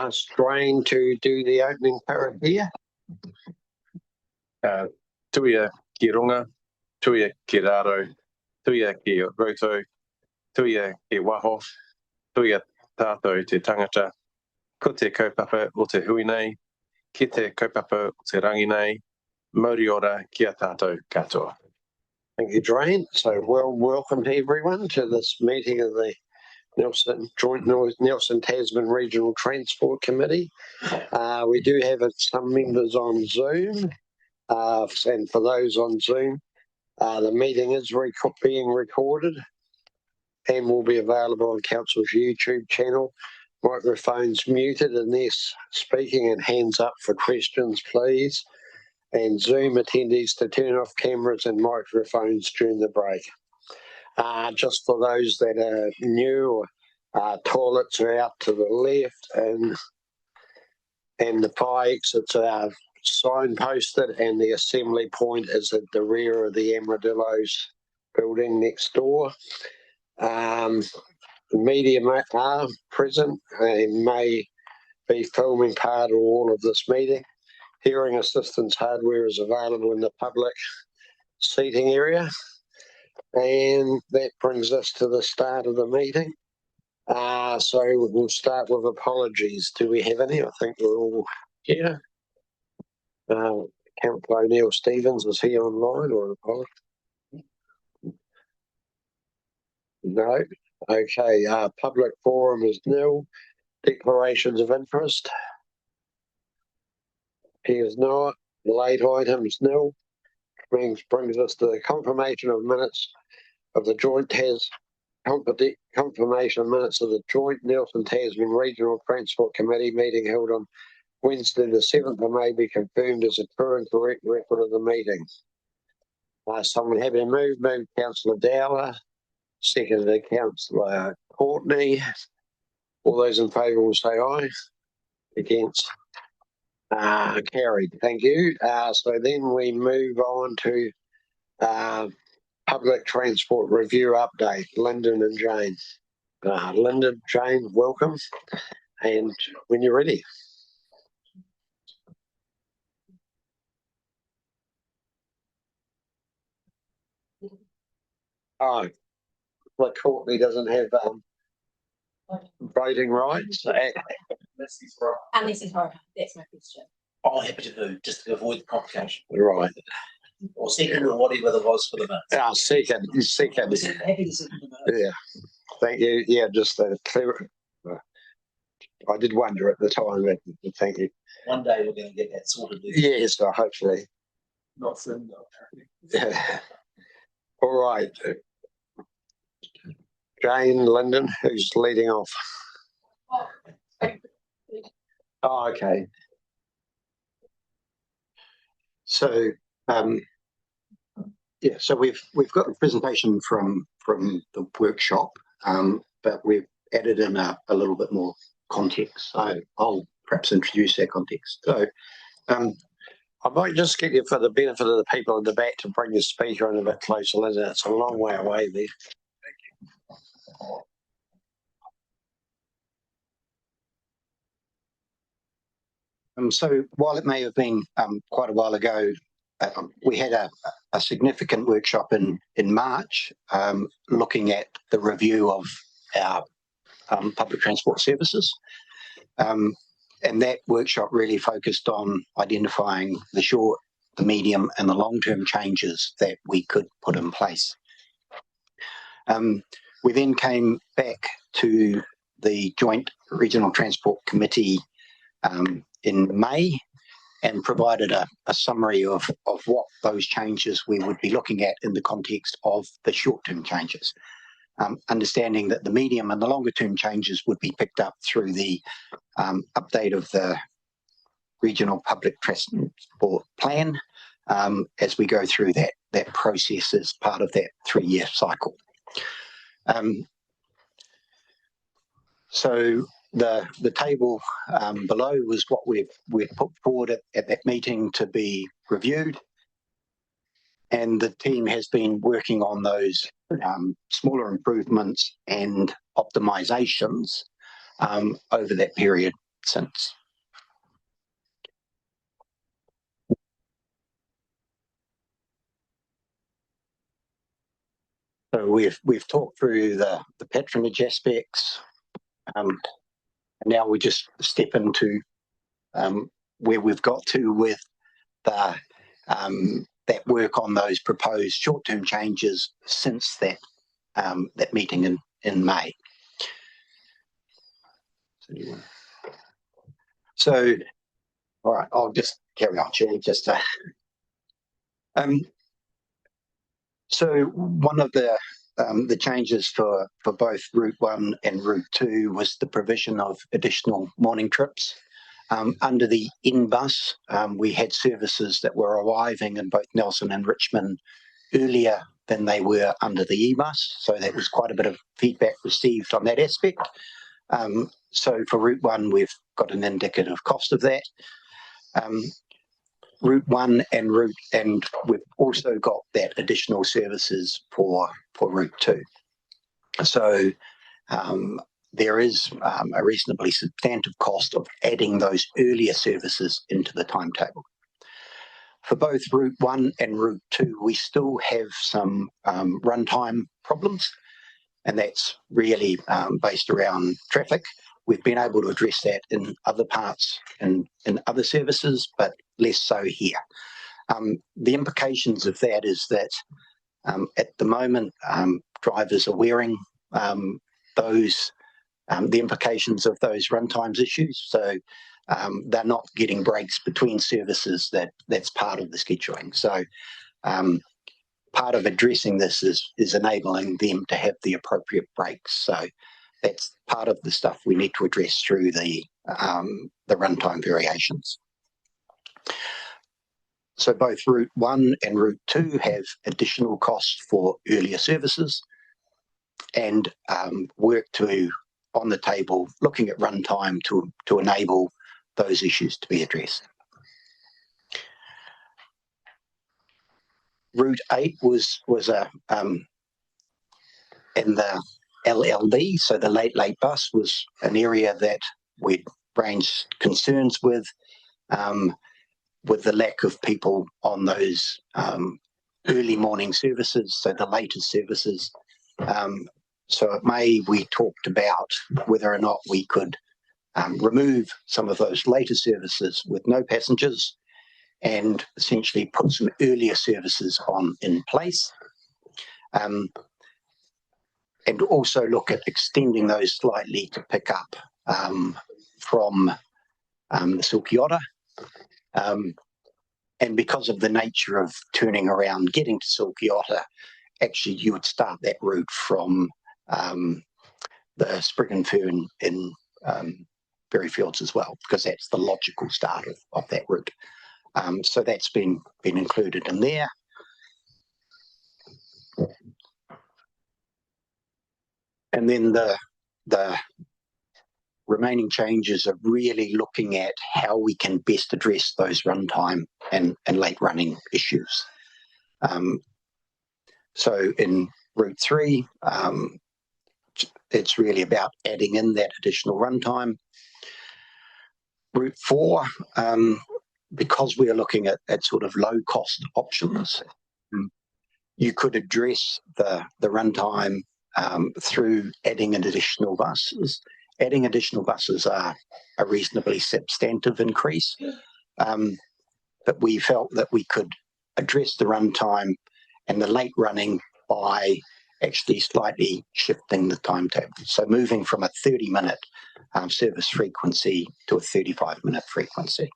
Strain to do the opening parrot here. Tuia ki runga, tuia ki raro, tuia ki roto, tuia ki waho, tuia tātou te tangata, ko te kaupapa o te hui nei, ki te kaupapa o te rangi nei, mauri ora kia tātou katoa. Thank you, Drain. So welcome everyone to this meeting of the Nelson Tasman Regional Transport Committee. We do have some members on Zoom, and for those on Zoom, the meeting is being recorded and will be available on Council's YouTube channel. Microphones muted unless speaking, and hands up for questions, please. And Zoom attendees to turn off cameras and microphones during the break. Just for those that are new, toilets are out to the left, and the fire exits are signposted, and the assembly point is at the rear of the Amarudillos building next door. The media are present and may be filming part or all of this meeting. Hearing assistance hardware is available in the public seating area. And that brings us to the start of the meeting. So we'll start with apologies. Do we have any? I think we're all here. Councillor O'Neill Stevens, is he online or an apology? No. Okay. Public forum is nil. Declarations of interest. He is not. Late items nil. Brings us to the confirmation of minutes of the joint confirmation of minutes of the joint Nelson Tasman Regional Transport Committee meeting held on Wednesday the 7th of May be confirmed as a true and correct record of the meeting. Someone happy to move Councillor Dowler, seconded Councillor Courtney. All those in favour will say aye. Against? Carried. Thank you. So then we move on to public transport review update. Lyndon and Jane. Lyndon, Jane, welcome. And when you're ready. Oh, well, Courtney doesn't have voting rights. Unless he's right. That's my question. I'm happy to do, just to avoid the complication. Right. Or second, or whatever there was for the minutes. Second. Yeah. Thank you. Yeah, just clear. I did wonder at the time, but thank you. One day we're going to get that sorted. Yes, hopefully. Not soon, though, apparently. Yeah. All right. Jane, Lyndon, who's leading off? Oh, okay. So, yeah, so we've got the presentation from the workshop, but we've added in a little bit more context. So I'll perhaps introduce that context. So, I might just get you, for the benefit of the people in the back, to bring your speaker in a bit closer, Lyndon. It's a long way away there. So while it may have been quite a while ago, we had a significant workshop in March looking at the review of our public transport services. And that workshop really focused on identifying the short, the medium and the long-term changes that we could put in place. We then came back to the Joint Regional Transport Committee in May and provided a summary of what those changes we would be looking at in the context of the short-term changes. Understanding that the medium and the longer-term changes would be picked up through the update of the Regional Public Transport Plan as we go through that process as part of that 3-year cycle. So the table below was what we've put forward at that meeting to be reviewed, and the team has been working on those smaller improvements and optimizations over that period. since. So we've talked through the patronage aspects. And now we just step into where we've got to with the that work on those proposed short-term changes since that that meeting in May. So, all right, I'll just carry on, Chair. Just so one of the changes for both Route 1 and Route 2 was the provision of additional morning trips. Under the N-Bus, we had services that were arriving in both Nelson and Richmond earlier than they were under the E-Bus, so that was quite a bit of feedback received on that aspect. So for Route 1, we've got an indicative cost of that. Route 1 and we've also got that additional services for Route 2. So there is a reasonably substantive cost of adding those earlier services into the timetable. For both Route 1 and Route 2, we still have some runtime problems, and that's really based around traffic. We've been able to address that in other parts and in other services, but less so here. The implications of that is that at the moment, drivers are wearing the implications of those runtimes issues. So they're not getting breaks between services that's part of the scheduling. So part of addressing this is enabling them to have the appropriate breaks. So that's part of the stuff we need to address through the runtime variations. So both Route 1 and Route 2 have additional costs for earlier services, and work on the table looking at runtime to enable those issues to be addressed. Route 8 was in the LLB, so the late bus was an area that we'd raised concerns with the lack of people on those early morning services, so the later services. So at May, we talked about whether or not we could remove some of those later services with no passengers and essentially put some earlier services on in place. And also look at extending those slightly to pick up from the Silkiota. And because of the nature of turning around, getting to Silkiota, actually you would start that route from the Spring and Fern in Berryfields as well, because that's the logical start of that route. So that's been included in there. And then the remaining changes are really looking at how we can best address those runtime and late running issues. So in Route 3, it's really about adding in that additional runtime. Route 4, because we are looking at sort of low cost options, you could address the runtime through adding additional buses. Adding additional buses are a reasonably substantive increase, but we felt that we could address the runtime and the late running by actually slightly shifting the timetable. So moving from a 30-minute service frequency to a 35-minute frequency.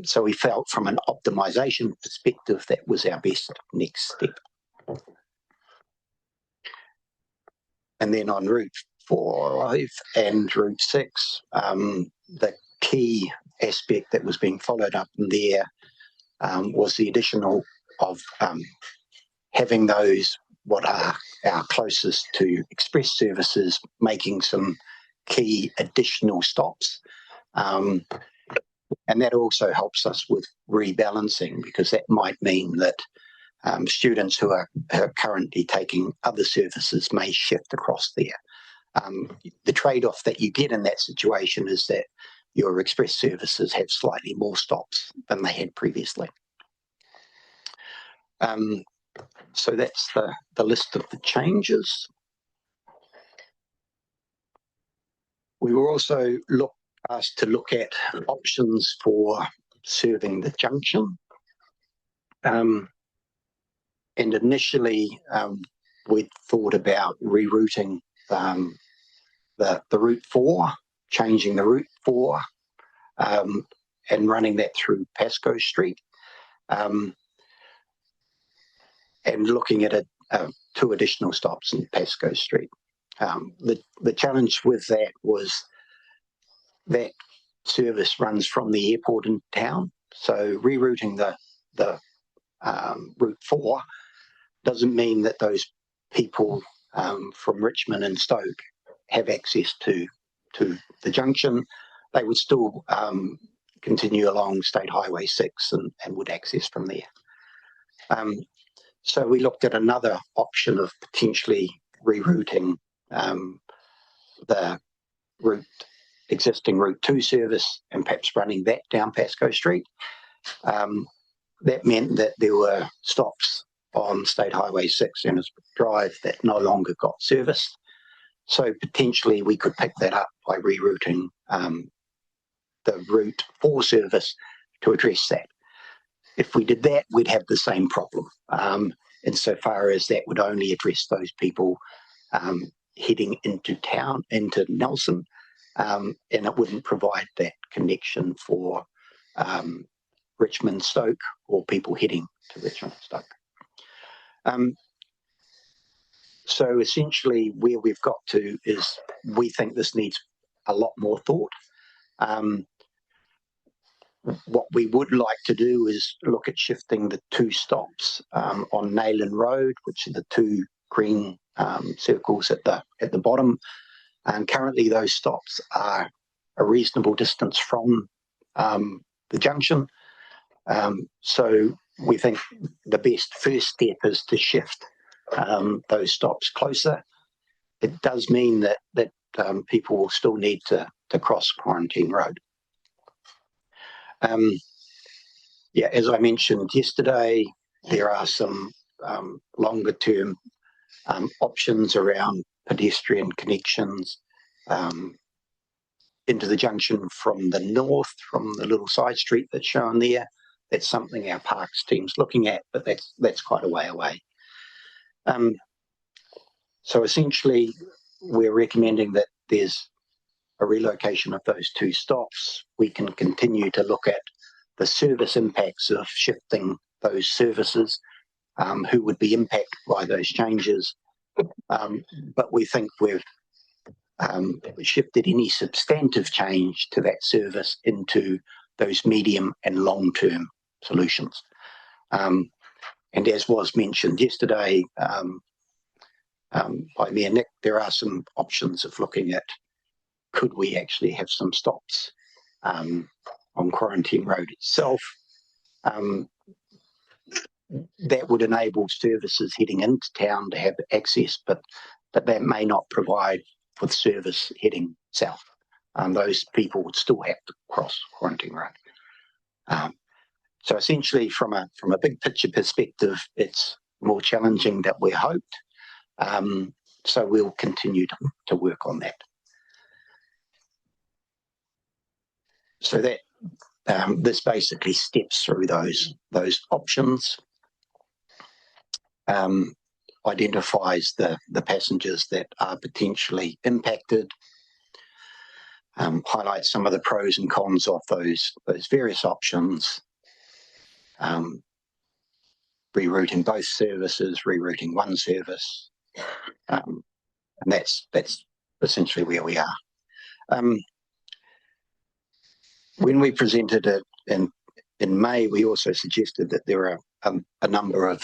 So we felt from an optimization perspective that was our best next step. And then on Route 5 and Route 6, the key aspect that was being followed up in there was the additional of having those what are our closest to express services making some key additional stops. And that also helps us with rebalancing, because that might mean that students who are currently taking other services may shift across there. The trade-off that you get in that situation is that your express services have slightly more stops than they had previously. So that's the list of the changes. We were also asked to look at options for serving the junction. And initially, we'd thought about rerouting the Route 4, changing the Route 4 and running that through Pascoe Street, and looking at 2 additional stops in Pascoe Street. The challenge with that was that service runs from the airport in town, so rerouting the Route 4 doesn't mean that those people from Richmond and Stoke have access to the junction. They would still continue along State Highway 6 and would access from there. So we looked at another option of potentially rerouting the existing Route 2 service and perhaps running that down Pascoe Street. That meant that there were stops on State Highway 6 and Drive that no longer got serviced. So potentially we could pick that up by rerouting the Route 4 service to address that. If we did that, we'd have the same problem, insofar as that would only address those people heading into town, into Nelson, and it wouldn't provide that connection for Richmond Stoke or people heading to Richmond Stoke. So essentially where we've got to is we think this needs a lot more thought. What we would like to do is look at shifting the 2 stops on Nayland Road, which are the 2 green circles at the bottom. And currently those stops are a reasonable distance from the junction. So we think the best first step is to shift those stops closer. It does mean that people will still need to cross Quarantine Road. Yeah, as I mentioned yesterday, there are some longer term options around pedestrian connections into the junction from the north, from the little side street that's shown there. That's something our parks team's looking at, but that's quite a way away. So essentially, we're recommending that there's a relocation of those 2 stops. We can continue to look at the service impacts of shifting those services, who would be impacted by those changes. But we think we've shifted any substantive change to that service into those medium and long-term solutions. And as was mentioned yesterday by me and Nick, there are some options of looking at, could we actually have some stops on Quarantine Road itself that would enable services heading into town to have access, but that may not provide for the service heading south. Those people would still have to cross Quarantine Road. So essentially, from a big picture perspective, it's more challenging than we hoped. So we'll continue to work on that. So that this basically steps through those options, identifies the passengers that are potentially impacted, highlights some of the pros and cons of those various options, rerouting both services, rerouting one service, and that's essentially where we are. When we presented it in May, we also suggested that there are a number of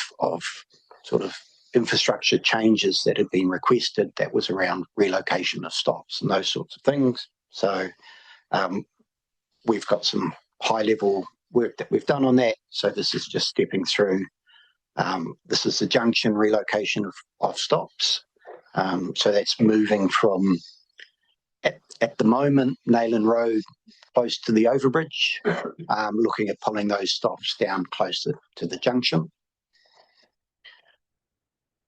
sort of infrastructure changes that had been requested. That was around relocation of stops and those sorts of things. So we've got some high level work that we've done on that. So this is just stepping through. This is the junction relocation of stops. So that's moving from, at the moment, Nayland Road close to the overbridge, looking at pulling those stops down closer to the junction.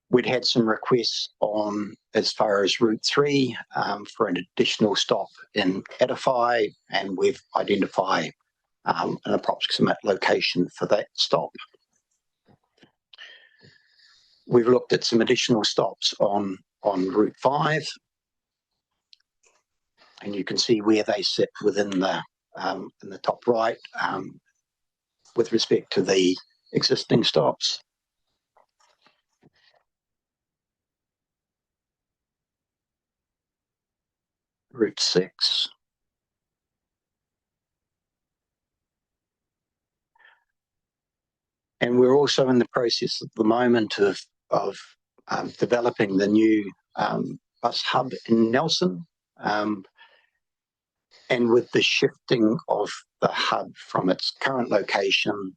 We'd had some requests on as far as Route 3 for an additional stop in Edify, and we've identified an approximate location for that stop. We've looked at some additional stops on Route 5, and you can see where they sit within the in the top right with respect to the existing stops. Route 6. And we're also in the process at the moment of developing the new bus hub in Nelson. And with the shifting of the hub from its current location,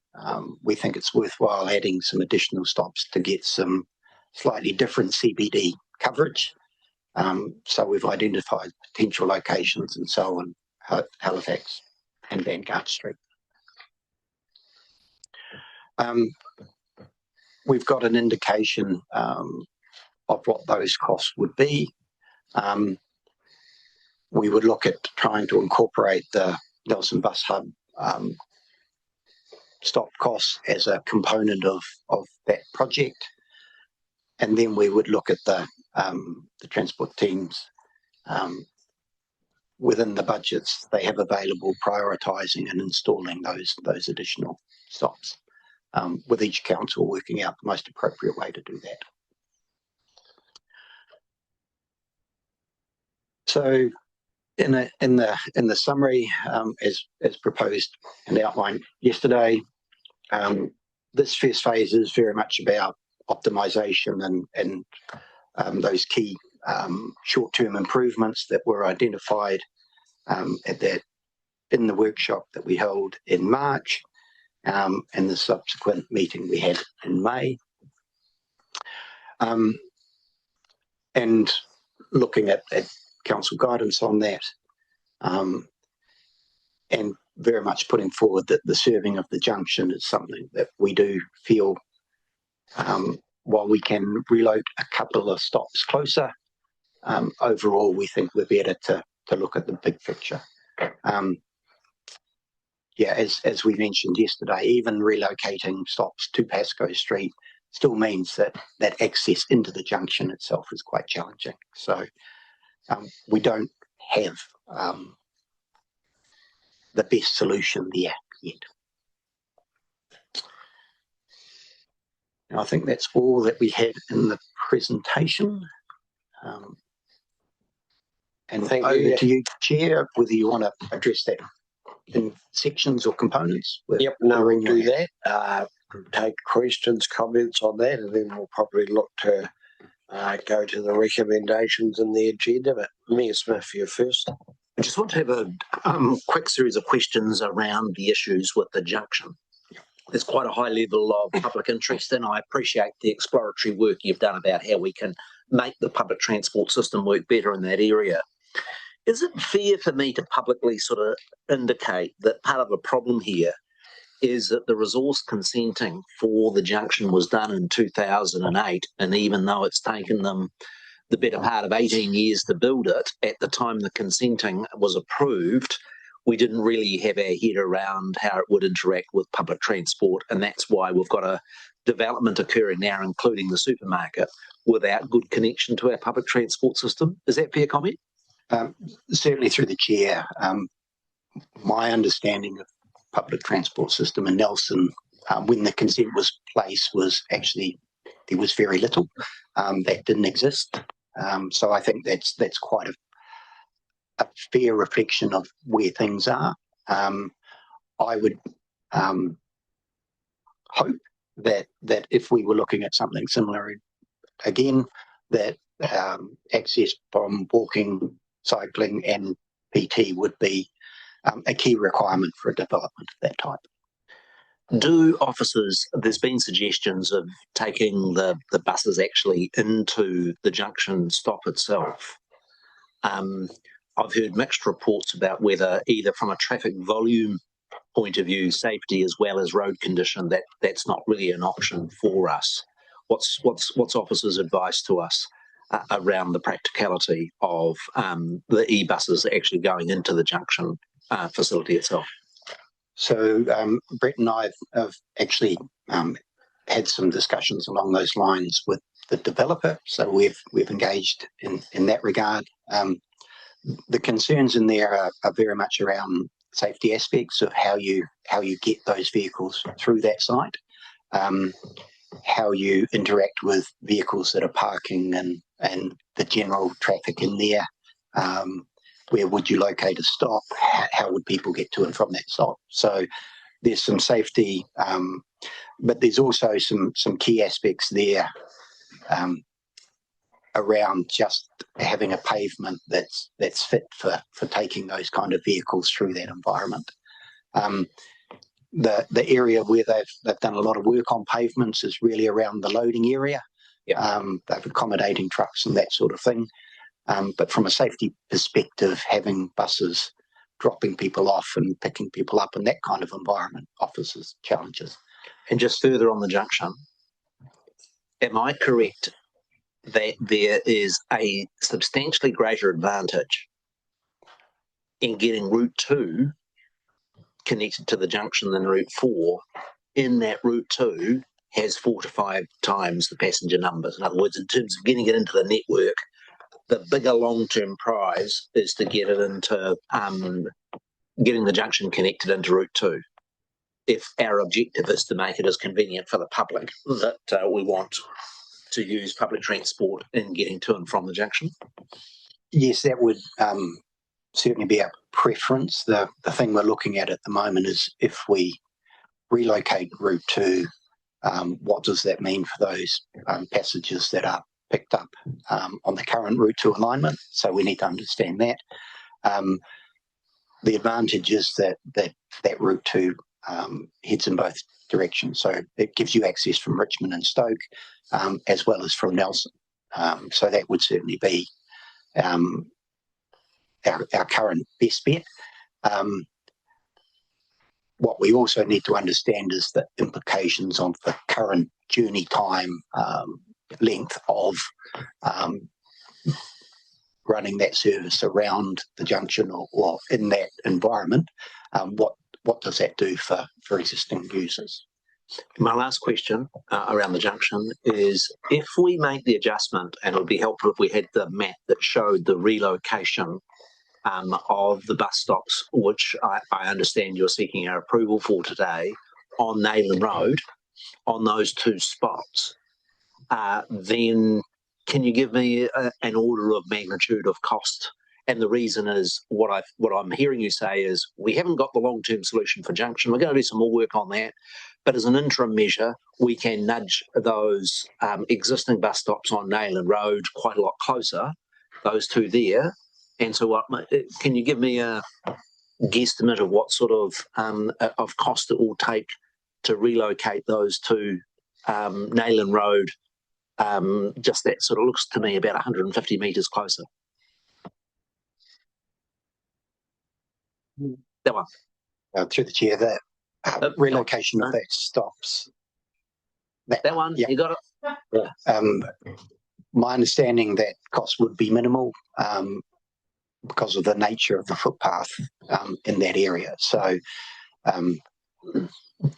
we think it's worthwhile adding some additional stops to get some slightly different CBD coverage. So we've identified potential locations in Selwyn, Halifax and Vanguard Street. We've got an indication of what those costs would be. We would look at trying to incorporate the Nelson Bus Hub stop costs as a component of that project. And then we would look at the transport teams within the budgets they have available, prioritising and installing those additional stops, with each council working out the most appropriate way to do that. So in the summary, as proposed and outlined yesterday, this first phase is very much about optimization and those key short-term improvements that were identified in the workshop that we held in March, and the subsequent meeting we had in May. And looking at council guidance on that, and very much putting forward that the serving of the junction is something that we do feel, while we can reload a couple of stops closer, overall we think we're better to look at the big picture. As we mentioned yesterday, even relocating stops to Pascoe Street still means that access into the junction itself is quite challenging. So we don't have the best solution there yet. And I think that's all that we had in the presentation. And Thank over you. to you, Chair, whether you want to address that in sections or components. Yep, no, we'll do that. Take questions, comments on that, and then we'll probably look to go to the recommendations in the agenda. But Mayor Smith, you're first. I just want to have a quick series of questions around the issues with the junction. There's quite a high level of public interest, and I appreciate the exploratory work you've done about how we can make the public transport system work better in that area. Is it fair for me to publicly sort of indicate that part of the problem here is that the resource consenting for the junction was done in 2008, and even though it's taken them the better part of 18 years to build it, at the time the consenting was approved, we didn't really have our head around how it would interact with public transport, and that's why we've got a development occurring now, including the supermarket, without good connection to our public transport system. Is that fair comment? Certainly through the chair. My understanding of public transport system in Nelson, when the consent was placed, was actually there was very little that didn't exist. So I think that's quite a fair reflection of where things are. I would hope that if we were looking at something similar again, that access from walking, cycling and PT would be a key requirement for a development of that type. Do officers, there's been suggestions of taking the buses actually into the junction stop itself. I've heard mixed reports about whether either from a traffic volume point of view, safety as well as road condition, that's not really an option for us. What's officers' advice to us around the practicality of the e-buses actually going into the junction facility itself? So Brett and I have actually had some discussions along those lines with the developer. So we've engaged in that regard. The concerns in there are very much around safety aspects of how you get those vehicles through that site, how you interact with vehicles that are parking and the general traffic in there. Where would you locate a stop? How would people get to and from that stop? So there's some safety, but there's also some key aspects there around just having a pavement that's fit for taking those kind of vehicles through that environment. The area where they've done a lot of work on pavements is really around the loading area. Yeah. They're accommodating trucks and that sort of thing. But from a safety perspective, having buses dropping people off and picking people up in that kind of environment offers us challenges. And just further on the junction, am I correct that there is a substantially greater advantage in getting Route 2 connected to the junction than Route 4, in that Route 2 has 4 to 5 times the passenger numbers? In other words, in terms of getting it into the network, the bigger long-term prize is to get it into getting the junction connected into Route 2. If our objective is to make it as convenient for the public that we want to use public transport in getting to and from the junction. Yes, that would certainly be a preference. The thing we're looking at the moment is if we relocate Route 2, what does that mean for those passengers that are picked up on the current Route 2 alignment? So we need to understand that. The advantage is that Route 2 heads in both directions. So it gives you access from Richmond and Stoke, as well as from Nelson. So that would certainly be our current best bet. What we also need to understand is the implications of the current journey time length of running that service around the junction or in that environment. What does that do for existing users? My last question around the junction is, if we make the adjustment, and it would be helpful if we had the map that showed the relocation of the bus stops, which I understand you're seeking our approval for today, on Neyland Road, on those 2 spots, then can you give me an order of magnitude of cost? And the reason is what I'm hearing you say is we haven't got the long-term solution for junction. We're going to do some more work on that. But as an interim measure, we can nudge those existing bus stops on Neyland Road quite a lot closer, those 2 there. And so can you give me a guesstimate of what sort of cost it will take to relocate those 2 Neyland Road? Just that sort of looks to me about 150 metres closer. That one. Through the chair, the relocation of that stops. That one, yeah. You got it? Yeah. My understanding that cost would be minimal because of the nature of the footpath in that area. So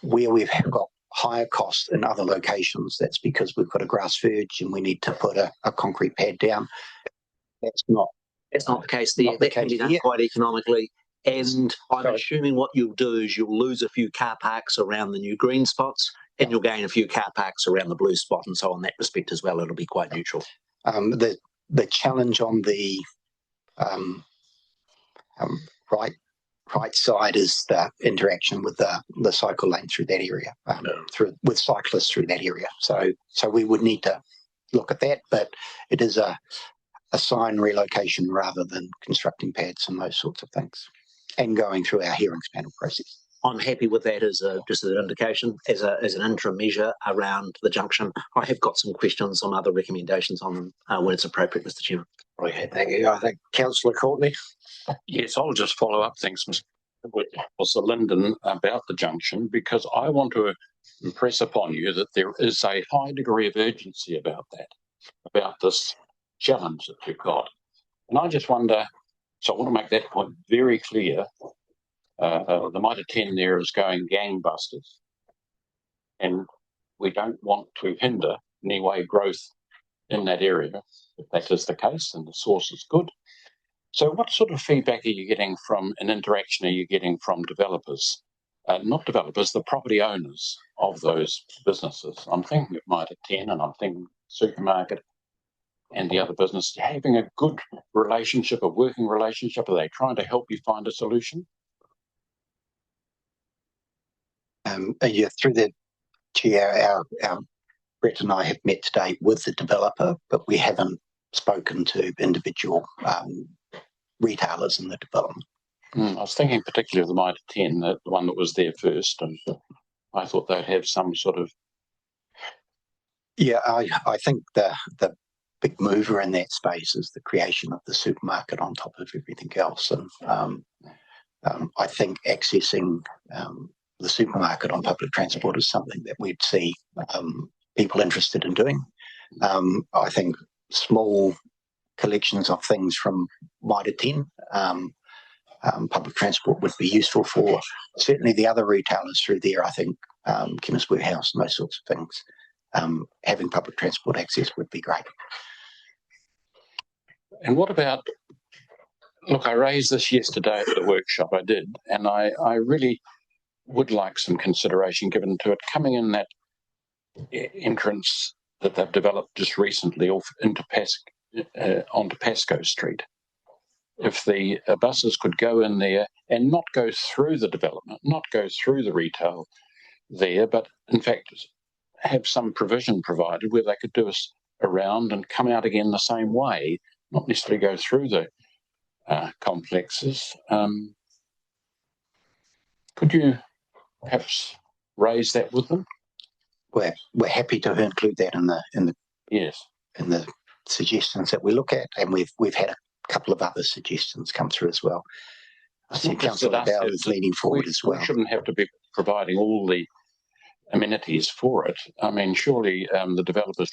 where we've got higher costs in other locations, that's because we've got a grass verge and we need to put a concrete pad down. That's not the case there. That can be done quite economically. And I'm assuming what you'll do is you'll lose a few car parks around the new green spots, and you'll gain a few car parks around the blue spot, and so on that respect as well, it'll be quite neutral. The challenge on the right side is the interaction with the cycle lane through that area, with cyclists through that area. So we would need to look at that, but it is a sign relocation rather than constructing pads and those sorts of things, and going through our hearings panel process. I'm happy with that as just an indication, as an interim measure around the junction. I have got some questions on other recommendations on them when it's appropriate, Mr. Chairman. Okay, thank you. I think Councillor Courtney. Yes, I'll just follow up things, Mr. Linden, about the junction, because I want to impress upon you that there is a high degree of urgency about that, about this challenge that you've got. And I just wonder, so I want to make that point very clear. The Mitre 10 there is going gangbusters, and we don't want to hinder in any way growth in that area. If that is the case, and the source is good. So what sort of feedback are you getting from, an interaction are you getting from developers? Not developers, the property owners of those businesses. I'm thinking of Mitre 10 and I'm thinking supermarket and the other business. Having a good relationship, a working relationship, are they trying to help you find a solution? Yeah, through the chair, our Brett and I have met today with the developer, but we haven't spoken to individual retailers in the development. I was thinking particularly of the Mitre 10, the one that was there first, and I thought they'd have some sort of... Yeah, I think the big mover in that space is the creation of the supermarket on top of everything else. And I think accessing the supermarket on public transport is something that we'd see people interested in doing. I think small collections of things from Mitre 10 public transport would be useful for. Certainly the other retailers through there, I think Chemist Warehouse and those sorts of things, having public transport access would be great. And what about, look, I raised this yesterday at the workshop, I did, and I really would like some consideration given to it, coming in that entrance that they've developed just recently off into onto Pascoe Street. If the buses could go in there and not go through the development, not go through the retail there, but in fact have some provision provided where they could do us around and come out again the same way, not necessarily go through the complexes. Could you perhaps raise that with them? We're happy to include that in the Yes, in the suggestions that we look at, and we've had a couple of other suggestions come through as well. I see Councillor Dowd is leaning forward as well. We shouldn't have to be providing all the amenities for it. I mean, surely the developers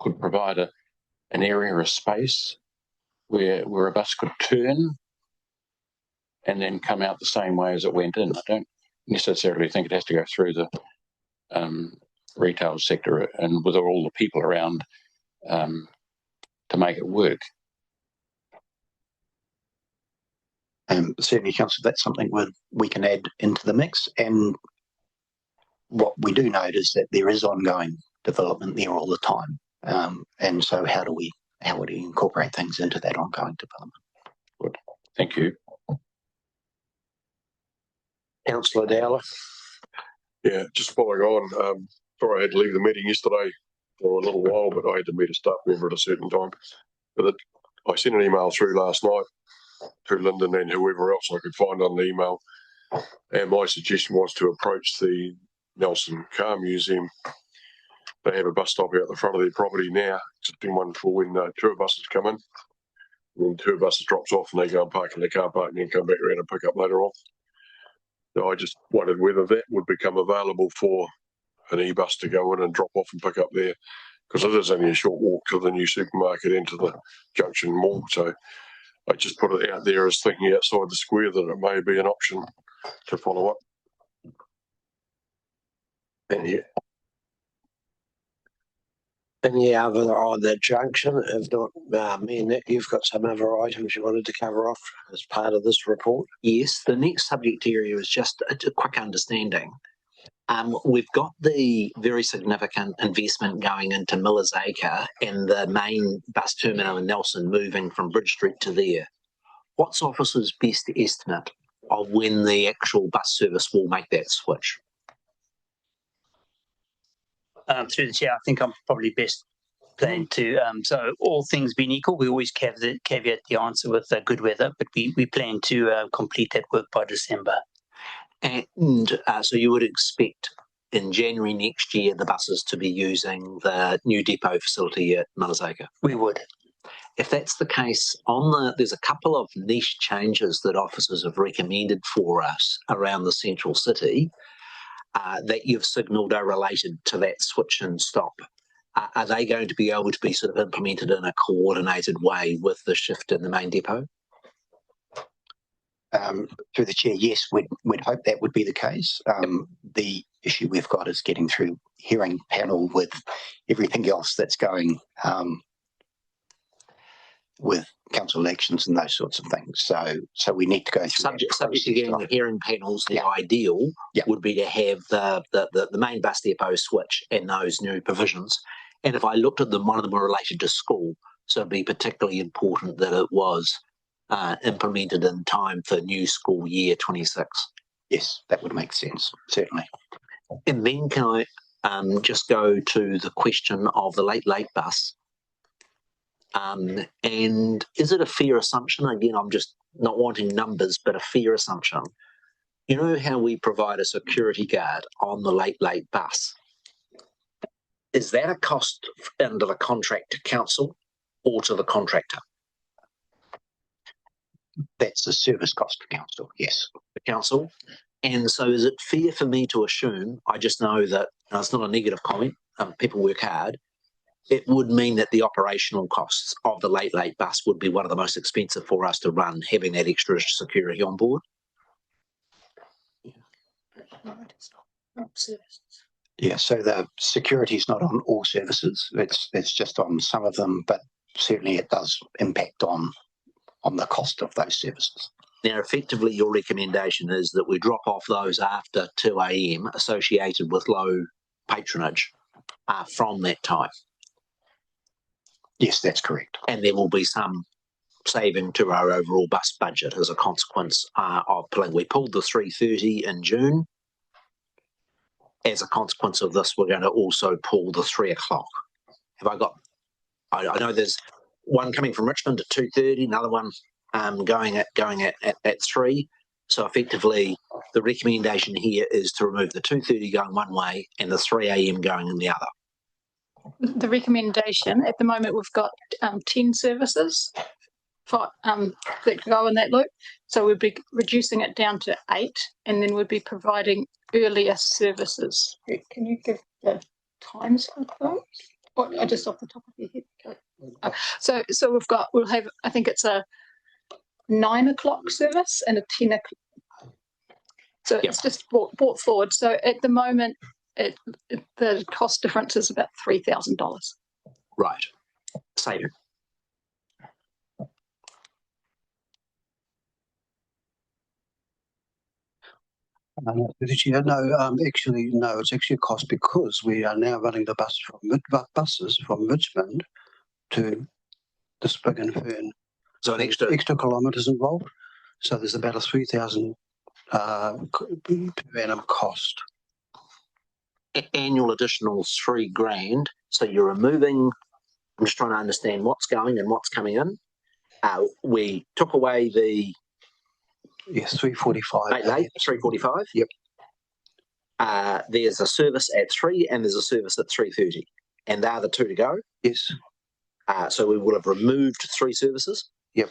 could provide an area of space where a bus could turn and then come out the same way as it went in. I don't necessarily think it has to go through the retail sector and with all the people around to make it work. Certainly, Councillor, that's something we can add into the mix. And what we do note is that there is ongoing development there all the time. And so how do we incorporate things into that ongoing development? Good. Thank you. Councillor Dowler. Yeah, just following on. Sorry, I had to leave the meeting yesterday for a little while, but I had to meet a staff member at a certain time. But I sent an email through last night to Lyndon and whoever else I could find on the email. And my suggestion was to approach the Nelson Car Museum. They have a bus stop out the front of their property now, existing one for when tour buses come in. When tour buses drops off and they go and park in the car park and then come back around and pick up later on. So I just wondered whether that would become available for an e-bus to go in and drop off and pick up there, because it is only a short walk to the new supermarket into the Junction Mall. So I just put it out there as thinking outside the square that it may be an option to follow up. Any other on the junction? If not, me and Nick, you've got some other items you wanted to cover off as part of this report? Yes, the next subject area is just a quick understanding. We've got the very significant investment going into Miller's Acre and the main bus terminal in Nelson moving from Bridge Street to there. What's officer's best estimate of when the actual bus service will make that switch? Through the chair, I think I'm probably best planned to. So all things being equal, we always caveat the answer with good weather, but we plan to complete that work by December. And so you would expect in January next year the buses to be using the new depot facility at Malasaka. We would. If that's the case, there's a couple of niche changes that officers have recommended for us around the central city that you've signalled are related to that switch and stop. Are they going to be able to be sort of implemented in a coordinated way with the shift in the main depot? Through the chair, yes, we'd hope that would be the case. The issue we've got is getting through hearing panel with everything else that's going with council elections and those sorts of things. So we need to go through Subject to getting the hearing panels, the ideal would be to have the main bus depot switch and those new provisions. And if I looked at them, one of them were related to school. So it'd be particularly important that it was implemented in time for new school year 26. Yes, that would make sense, certainly. And then can I just go to the question of the late bus? And is it a fair assumption? Again, I'm just not wanting numbers, but a fair assumption. You know how we provide a security guard on the late bus? Is that a cost under the contract to council or to the contractor? That's a service cost to council, yes. The council. And so is it fair for me to assume, I just know that it's not a negative comment, people work hard, it would mean that the operational costs of the late bus would be one of the most expensive for us to run, having that extra security on board? Yeah, so the security is not on all services. It's just on some of them, but certainly it does impact on the cost of those services. Now, effectively, your recommendation is that we drop off those after 2 a.m. associated with low patronage from that time. Yes, that's correct. And there will be some saving to our overall bus budget as a consequence of pulling. We pulled the 3:30 in June. As a consequence of this, we're going to also pull the 3 o'clock. Have I got? I know there's one coming from Richmond at 2:30, another one going at 3. So effectively, the recommendation here is to remove the 2:30 going one way and the 3 a.m. going in the other. The recommendation at the moment, we've got 10 services for that go in that loop. So we'll be reducing it down to 8, and then we'll be providing earlier services. Can you give the times for those? Or just off the top of your head? So we'll have, I think it's a 9 o'clock service and a 10 o'clock. So it's just brought forward. So at the moment, the cost difference is about $3,000. Right. Saving. Actually, no, it's actually a cost because we are now running the buses from Richmond to the Spig and Fern. So an extra kilometres involved. So there's about a 3,000 per annum cost. Annual additional $3,000. So you're removing. I'm just trying to understand what's going and what's coming in. We took away the. Yes, 3:45. Late 3:45. Yep. There's a service at 3 and there's a service at 3:30, and they're the 2 to go. Yes. So we will have removed 3 services. Yep.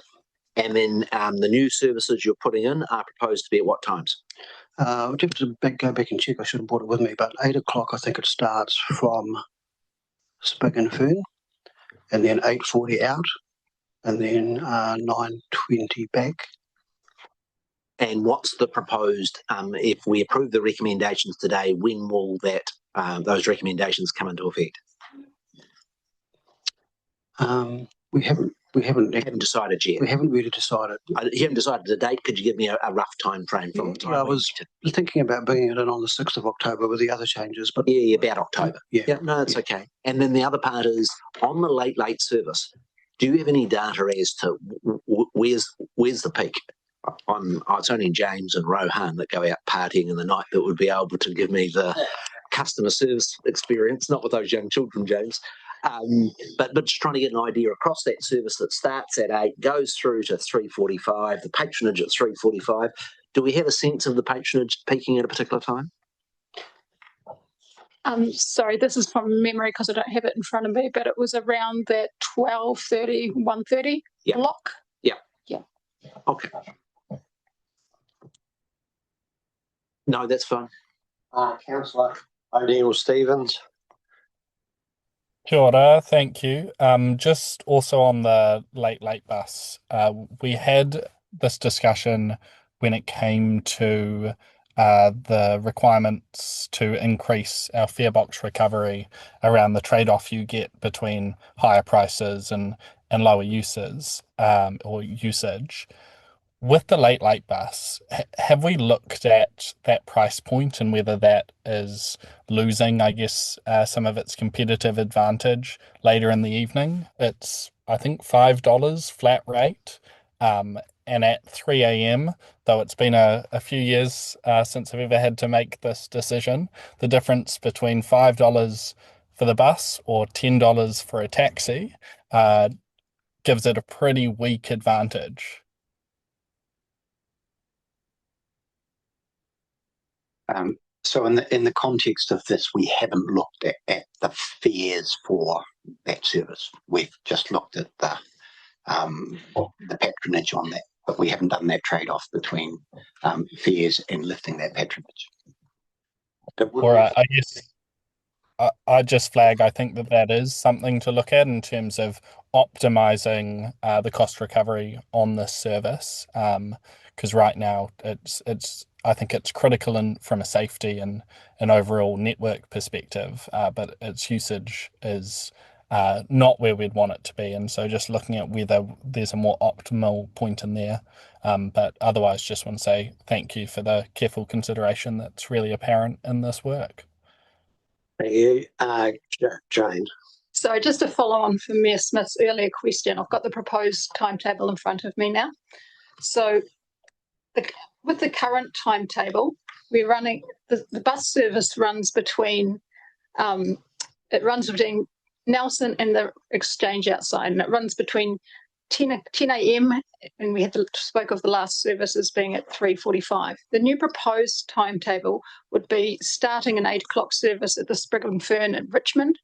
And then the new services you're putting in are proposed to be at what times? I'll have to go back and check. I should have brought it with me, but 8 o'clock I think it starts from Spig and Fern, and then 8:40 out, and then 9:20 back. And what's the proposed? If we approve the recommendations today, when will those recommendations come into effect? We haven't decided yet. We haven't really decided. You haven't decided the date. Could you give me a rough time frame from the time? I was thinking about bringing it in on the 6th of October with the other changes, but about October. Yeah, no, that's okay. And then the other part is on the late service. Do you have any data as to where's the peak? It's only James and Rohan that go out partying in the night that would be able to give me the customer service experience, not with those young children, James. But just trying to get an idea across that service that starts at 8, goes through to 3:45, the patronage at 3:45. Do we have a sense of the patronage peaking at a particular time? Sorry, this is from memory because I don't have it in front of me, but it was around that 12:30, 1:30 Yeah. block. Okay. No, that's fine. Councillor O'Neill Stevens. Kia ora, thank you. Just also on the late bus, we had this discussion when it came to the requirements to increase our fare box recovery around the trade-off you get between higher prices and lower uses or usage. With the late bus, have we looked at that price point and whether that is losing, I guess, some of its competitive advantage later in the evening? It's, I think, $5 flat rate. And at 3 a.m., though it's been a few years since I've ever had to make this decision, the difference between $5 for the bus or $10 for a taxi gives it a pretty weak advantage. So in the context of this, we haven't looked at the fares for that service. We've just looked at the patronage on that, but we haven't done that trade-off between fares and lifting that patronage. Or I guess I just flag, I think that is something to look at in terms of optimizing the cost recovery on this service. Because right now I think it's critical from a safety and an overall network perspective, but its usage is not where we'd want it to be. And so just looking at whether there's a more optimal point in there. But otherwise, just want to say thank you for the careful consideration that's really apparent in this work. Thank you. Jane. So just to follow on from Mayor Smith's earlier question, I've got the proposed timetable in front of me now. So with the current timetable, we're running, the bus service runs between, Nelson and the exchange outside, and it runs between 10 a.m. and we spoke of the last service as being at 3:45. The new proposed timetable would be starting an 8 o'clock service at the Sprig and Fern in Richmond,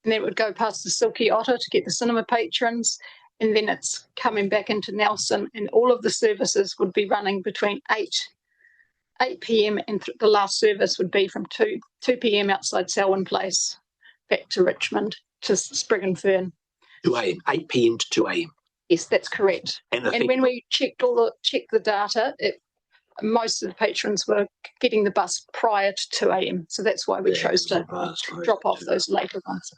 and then it would go past the Silky Otter to get the cinema patrons, and then it's coming back into Nelson, and all of the services would be running between 8 p.m. and the last service would be from 2 p.m. outside Selwyn Place back to Richmond to Sprig and Fern. 2 a.m., 8 p.m. to 2 a.m. Yes, that's correct. And when we checked the data, most of the patrons were getting the bus prior to 2 a.m. So that's why we chose to drop off those later ones.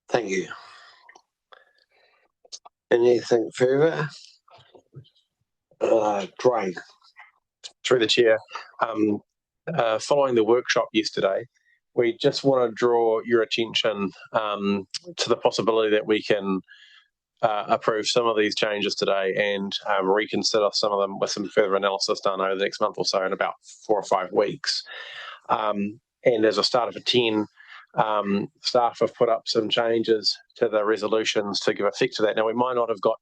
Thank you. Anything further? Dwayne. Through the chair. Following the workshop yesterday, we just want to draw your attention to the possibility that we can approve some of these changes today and reconsider some of them with some further analysis done over the next month or so in about 4 or 5 weeks. And as a start of a 10, staff have put up some changes to the resolutions to give effect to that. Now, we might not have got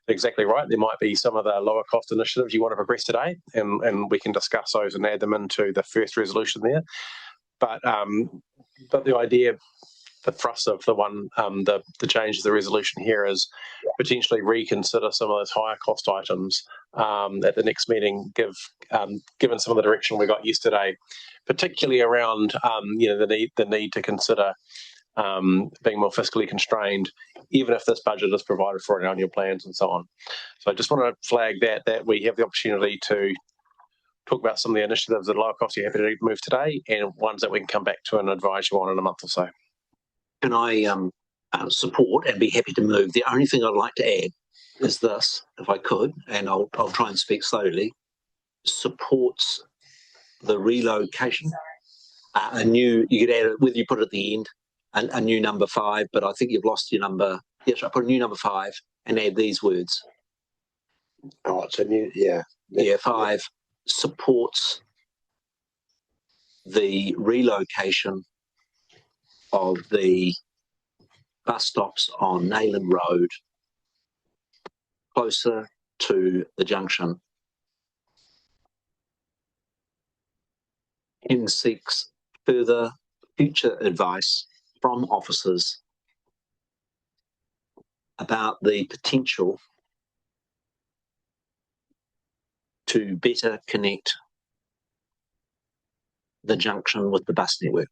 exactly right. There might be some of the lower cost initiatives you want to progress today, and we can discuss those and add them into the first resolution there. But the idea, the thrust of the change of the resolution here is potentially reconsider some of those higher cost items at the next meeting, given some of the direction we got yesterday, particularly around the need to consider being more fiscally constrained, even if this budget is provided for in our annual plans and so on. So I just want to flag that we have the opportunity to talk about some of the initiatives that are lower cost you're happy to move today, and ones that we can come back to and advise you on in a month or so. Can I support and be happy to move? The only thing I'd like to add is this, if I could, and I'll try and speak slowly, supports the relocation. You could add it, whether you put it at the end, a new number 5, but I think you've lost your number. Yes, I put a new number 5 and add these words. Oh, it's a new, yeah. Yeah, 5 supports the relocation of the bus stops on Nayland Road closer to the junction and seeks further future advice from officers about the potential to better connect the junction with the bus network.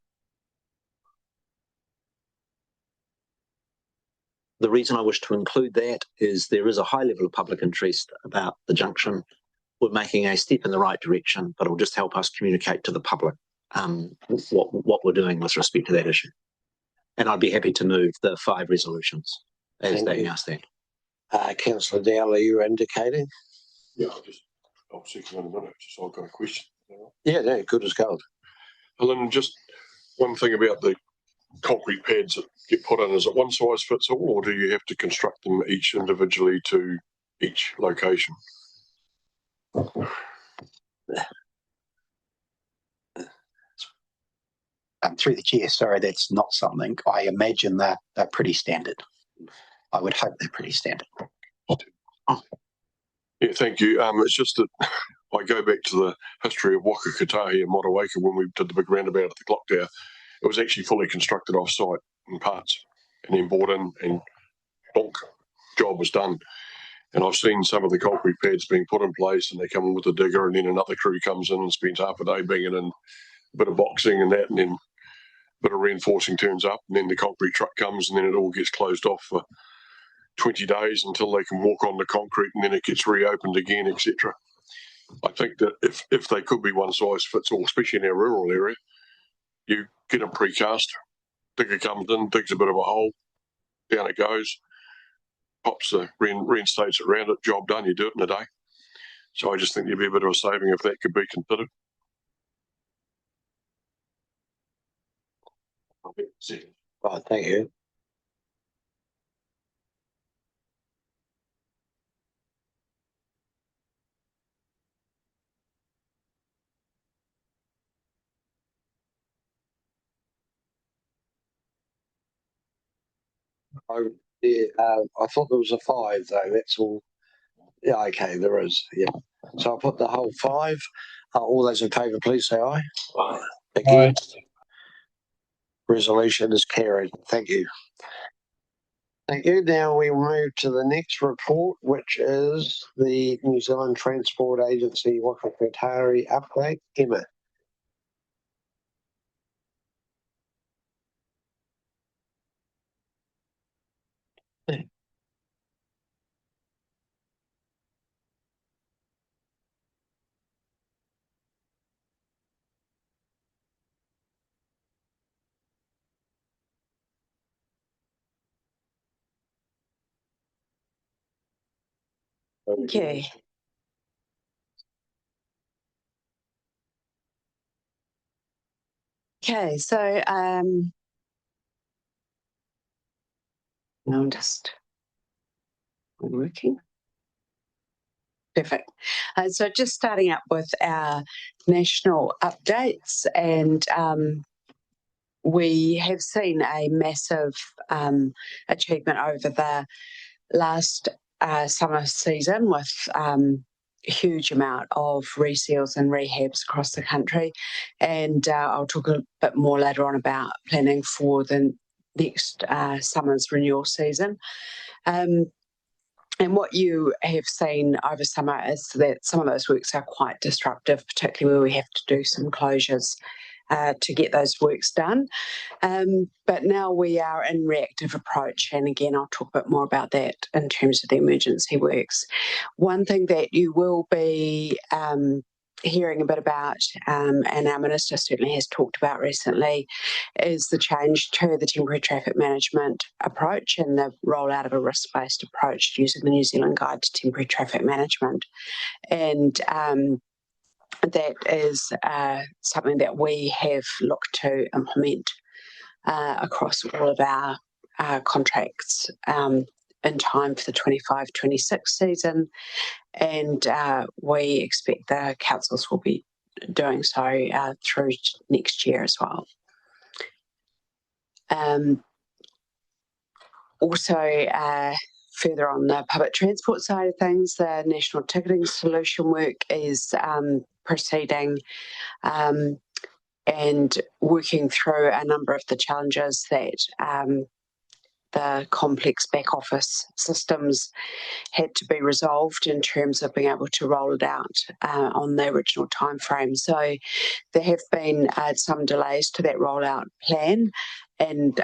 The reason I wish to include that is there is a high level of public interest about the junction. We're making a step in the right direction, but it'll just help us communicate to the public what we're doing with respect to that issue. And I'd be happy to move the 5 resolutions as they now stand. Councillor Dowler, you indicating? Yeah, I'll second in a minute. Just I've got a question. Yeah, no, good as gold. Helen, just one thing about the concrete pads that get put in, is it one size fits all, or do you have to construct them each individually to each location? Through the chair, sorry, that's not something. I imagine that they're pretty standard. I would hope they're pretty standard. Yeah, thank you. It's just that I go back to the history of Waka Kotahi and Motueka when we did the big roundabout at the clock tower. It was actually fully constructed off-site in parts and then brought in, and bonk, job was done. And I've seen some of the concrete pads being put in place, and they come in with a digger, and then another crew comes in and spends half a day banging in a bit of boxing and that, and then a bit of reinforcing turns up, and then the concrete truck comes, and then it all gets closed off for 20 days until they can walk on the concrete, and then it gets reopened again, etc. I think that if they could be one size fits all, especially in our rural area, you get them precast, digger comes in, digs a bit of a hole, down it goes, pops the reinstates it around it, job done, you do it in a day. So I just think there'd be a bit of a saving if that could be considered. Right, thank you. I thought there was a 5 though. That's all. Yeah, okay, there is. Yeah. So I'll put the whole 5. All those in favour, please say aye. Aye. Against. Resolution is carried. Thank you. Thank you. Now we move to the next report, which is the New Zealand Transport Agency Waka Kotahi update. Emma. Thank you. Okay, so I'm just working. Perfect. So just starting up with our national updates, and we have seen a massive achievement over the last summer season with a huge amount of reseals and rehabs across the country. And I'll talk a bit more later on about planning for the next summer's renewal season. And what you have seen over summer is that some of those works are quite disruptive, particularly where we have to do some closures to get those works done. But now we are in reactive approach. And again, I'll talk a bit more about that in terms of the emergency works. One thing that you will be hearing a bit about, and our Minister certainly has talked about recently, is the change to the temporary traffic management approach and the rollout of a risk-based approach using the New Zealand Guide to Temporary Traffic Management. And that is something that we have looked to implement across all of our contracts in time for the 25-26 season. And we expect the councils will be doing so through next year as well. Also, further on the public transport side of things, the national ticketing solution work is proceeding. and working through a number of the challenges that the complex back office systems had to be resolved in terms of being able to roll it out on the original timeframe. So there have been some delays to that rollout plan, and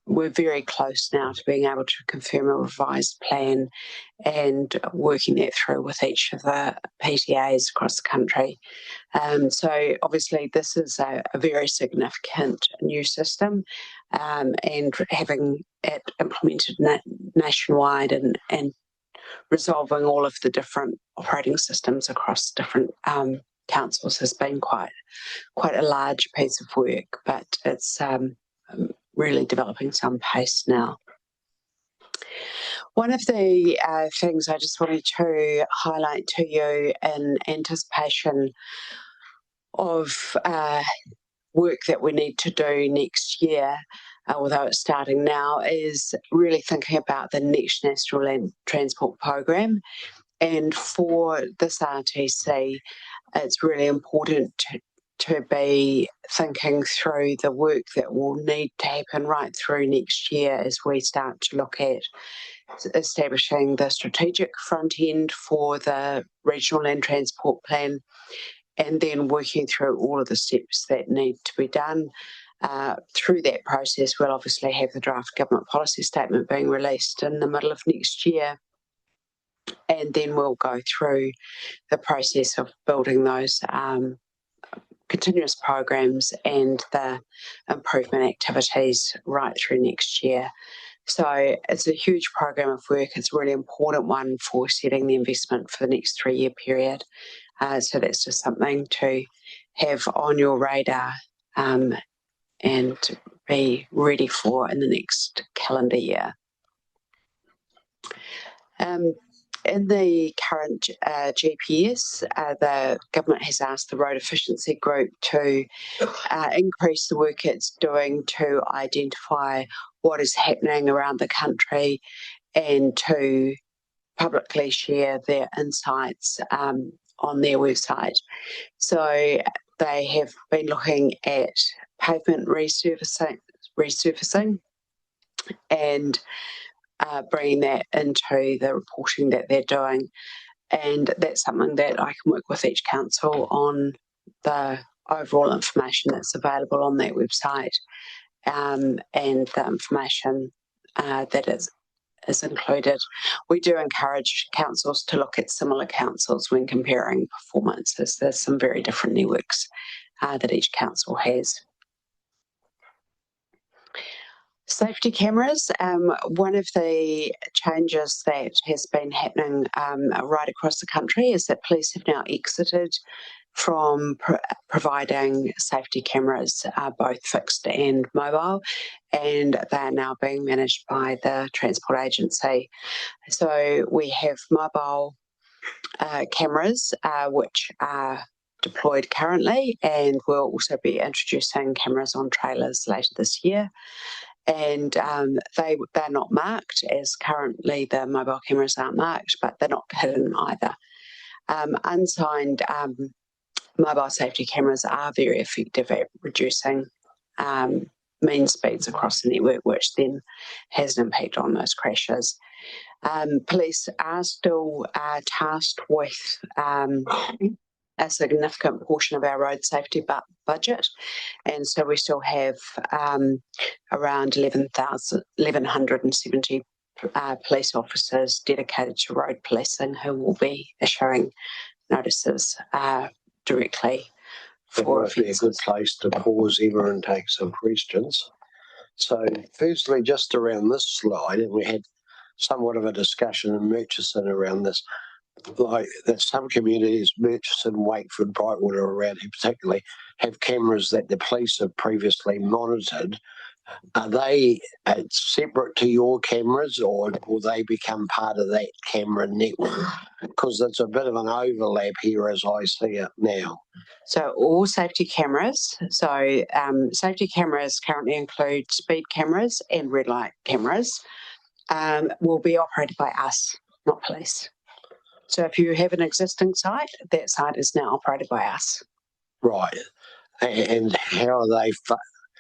we're very close now to being able to confirm a revised plan and working that through with each of the PTAs across the country. So obviously this is a very significant new system, and having it implemented nationwide and resolving all of the different operating systems across different councils has been quite a large piece of work, but it's really developing some pace now. One of the things I just wanted to highlight to you in anticipation of work that we need to do next year, although it's starting now, is really thinking about the next National Land Transport Program. And for this RTC, it's really important to be thinking through the work that will need to happen right through next year as we start to look at establishing the strategic front end for the Regional Land Transport Plan, and then working through all of the steps that need to be done. Through that process, we'll obviously have the draft government policy statement being released in the middle of next year, and then we'll go through the process of building those continuous programs and the improvement activities right through next year. So it's a huge program of work. It's a really important one for setting the investment for the next 3-year period. So that's just something to have on your radar and be ready for in the next calendar year. In the current GPS, the government has asked the Road Efficiency Group to increase the work it's doing to identify what is happening around the country and to publicly share their insights on their website. So they have been looking at pavement resurfacing and bringing that into the reporting that they're doing. And that's something that I can work with each council on the overall information that's available on that website and the information that is included. We do encourage councils to look at similar councils when comparing performances. There's some very different networks that each council has. Safety cameras, one of the changes that has been happening right across the country is that police have now exited from providing safety cameras, both fixed and mobile, and they are now being managed by the Transport Agency. So we have mobile cameras which are deployed currently, and we'll also be introducing cameras on trailers later this year. And they're not marked, as currently the mobile cameras aren't marked, but they're not hidden either. Unsigned mobile safety cameras are very effective at reducing mean speeds across the network, which then has an impact on those crashes. Police are still tasked with a significant portion of our road safety budget, and so we still have around 1,170 police officers dedicated to road policing who will be issuing notices directly for offences. It would be a good place to pause ever and take some questions. So firstly, just around this slide, and we had somewhat of a discussion in Murchison around this, like that some communities, Murchison, Wakeford, Brightwater around here particularly, have cameras that the police have previously monitored. Are they separate to your cameras, or will they become part of that camera network? Because there's a bit of an overlap here as I see it now. So all safety cameras, safety cameras currently include speed cameras and red light cameras, will be operated by us, not police. So if you have an existing site, that site is now operated by us. Right. And how are they,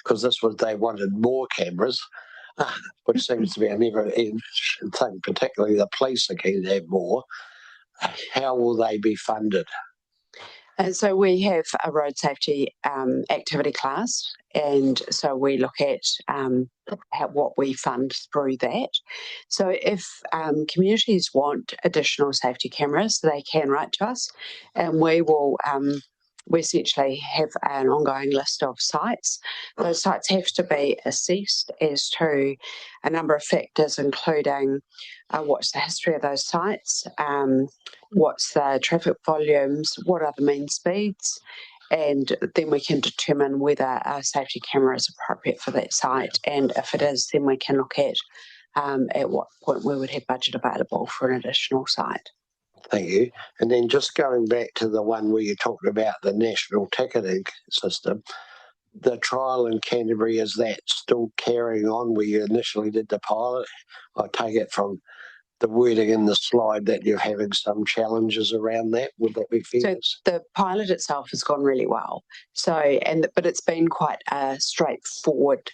because this was, they wanted more cameras, which seems to be a never-ending thing, particularly the police are keen to have more. How will they be funded? And so we have a road safety activity class, and so we look at what we fund through that. So if communities want additional safety cameras, they can write to us, and we will. We essentially have an ongoing list of sites. Those sites have to be assessed as to a number of factors, including what's the history of those sites, what's the traffic volumes, what are the mean speeds, and then we can determine whether a safety camera is appropriate for that site. And if it is, then we can look at what point we would have budget available for an additional site. Thank you. And then just going back to the one where you talked about the national ticketing system, the trial in Canterbury, is that still carrying on where you initially did the pilot? I take it from the wording in the slide that you're having some challenges around that. Would that be fair? So the pilot itself has gone really well. So, but it's been quite straightforward.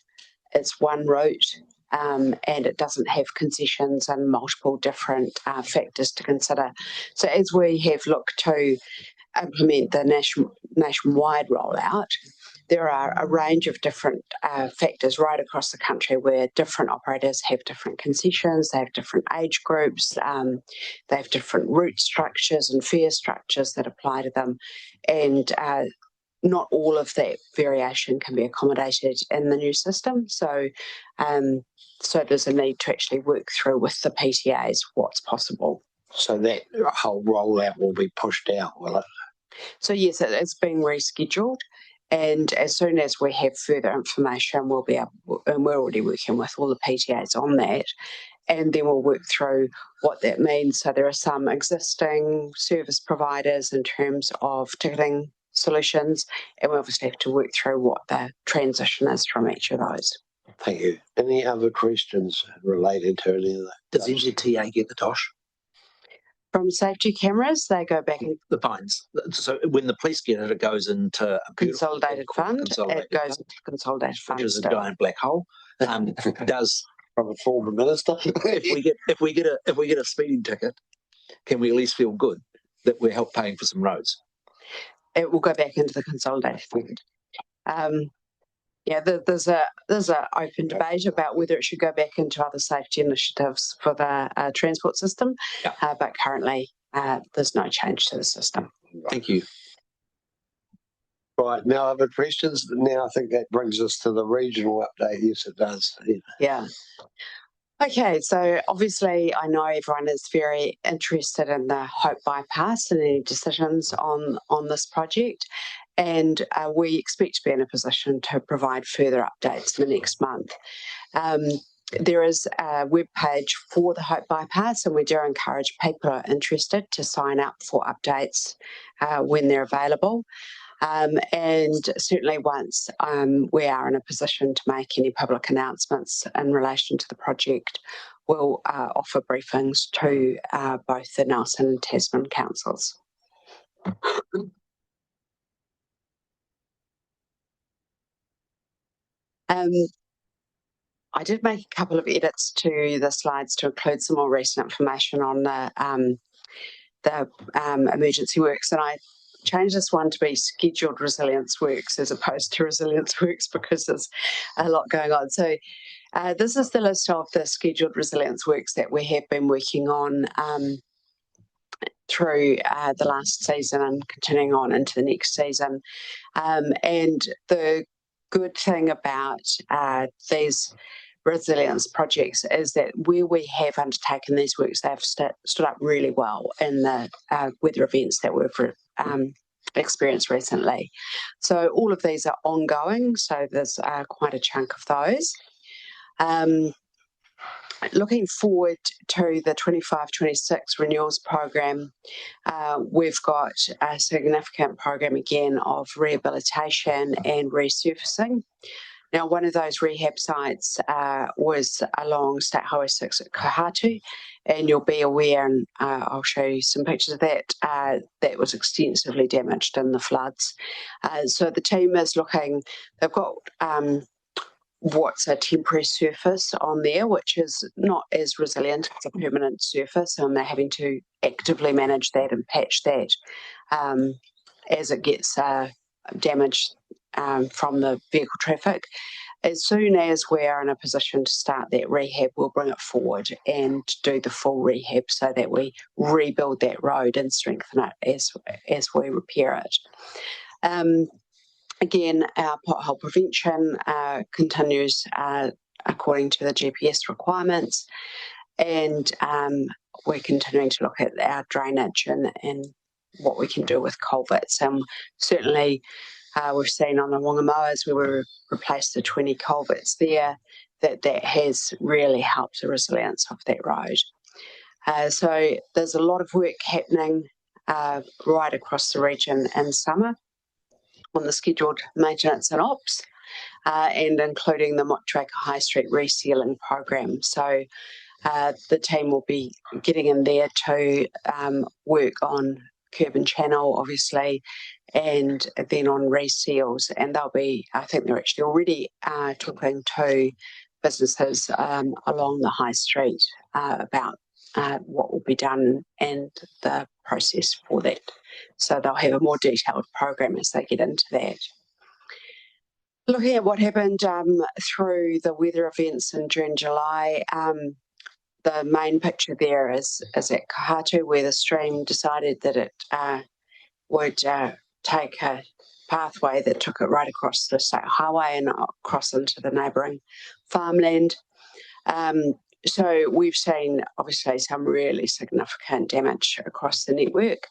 It's one route. And it doesn't have concessions and multiple different factors to consider. So as we have looked to implement the nationwide rollout, there are a range of different factors right across the country where different operators have different concessions, they have different age groups, they have different route structures and fare structures that apply to them. And not all of that variation can be accommodated in the new system. So, so there's a need to actually work through with the PTAs what's possible. So that whole rollout will be pushed out, will it? So yes, it's being rescheduled. And as soon as we have further information, we'll be able, and we're already working with all the PTAs on that, and then we'll work through what that means. So there are some existing service providers in terms of ticketing solutions, and we obviously have to work through what the transition is from each of those. Thank you. Any other questions related to any of that? Does NZTA get the tosh? From safety cameras, they go back in The fines. So when the police get it, it goes into a consolidated fund. It goes into consolidated fund, which is a giant black hole. Does from a former minister? if we get a speeding ticket, can we at least feel good that we're help paying for some roads? It will go back into the consolidated fund. Yeah, there's a open debate about whether it should go back into other safety initiatives for the transport system, but currently there's no change to the system. Thank you. Right, now other questions? Now I think that brings us to the regional update. Yes, it does. Yeah. Okay, so obviously I know everyone is very interested in the Hope Bypass and any decisions on this project. And we expect to be in a position to provide further updates in the next month. There is a web page for the Hope Bypass, and we do encourage people who are interested to sign up for updates when they're available. And certainly once we are in a position to make any public announcements in relation to the project, we'll offer briefings to both the Nelson and Tasman councils. I did make a couple of edits to the slides to include some more recent information on the emergency works, and I changed this one to be scheduled resilience works as opposed to resilience works because there's a lot going on. So this is the list of the scheduled resilience works that we have been working on through the last season and continuing on into the next season. And the good thing about these resilience projects is that where we have undertaken these works, they've stood up really well in the weather events that we've experienced recently. So all of these are ongoing, so there's quite a chunk of those. Looking forward to the 25-26 renewals program, we've got a significant program again of rehabilitation and resurfacing. Now, one of those rehab sites was along State Highway 6 at Kohatu, and you'll be aware, and I'll show you some pictures of that, that was extensively damaged in the floods. So the team is looking, they've got what's a temporary surface on there, which is not as resilient as a permanent surface, and they're having to actively manage that and patch that as it gets damaged from the vehicle traffic. As soon as we are in a position to start that rehab, we'll bring it forward and do the full rehab so that we rebuild that road and strengthen it as we repair it. Again, our pothole prevention continues according to the GPS requirements, and we're continuing to look at our drainage and what we can do with culverts. Certainly, we've seen on the Whangamoa as we replaced the 20 culverts there, that has really helped the resilience of that road. So there's a lot of work happening right across the region in summer on the scheduled maintenance and ops, and including the Motueka High Street resealing program. So the team will be getting in there to work on curb and channel, obviously, and then on reseals. And they'll be, I think they're actually already talking to businesses along the high street about what will be done and the process for that. So they'll have a more detailed program as they get into that. Looking at what happened through the weather events in June, July, the main picture there is at Kohatu, where the stream decided that it would take a pathway that took it right across the state highway and across into the neighbouring farmland. So we've seen obviously some really significant damage across the network.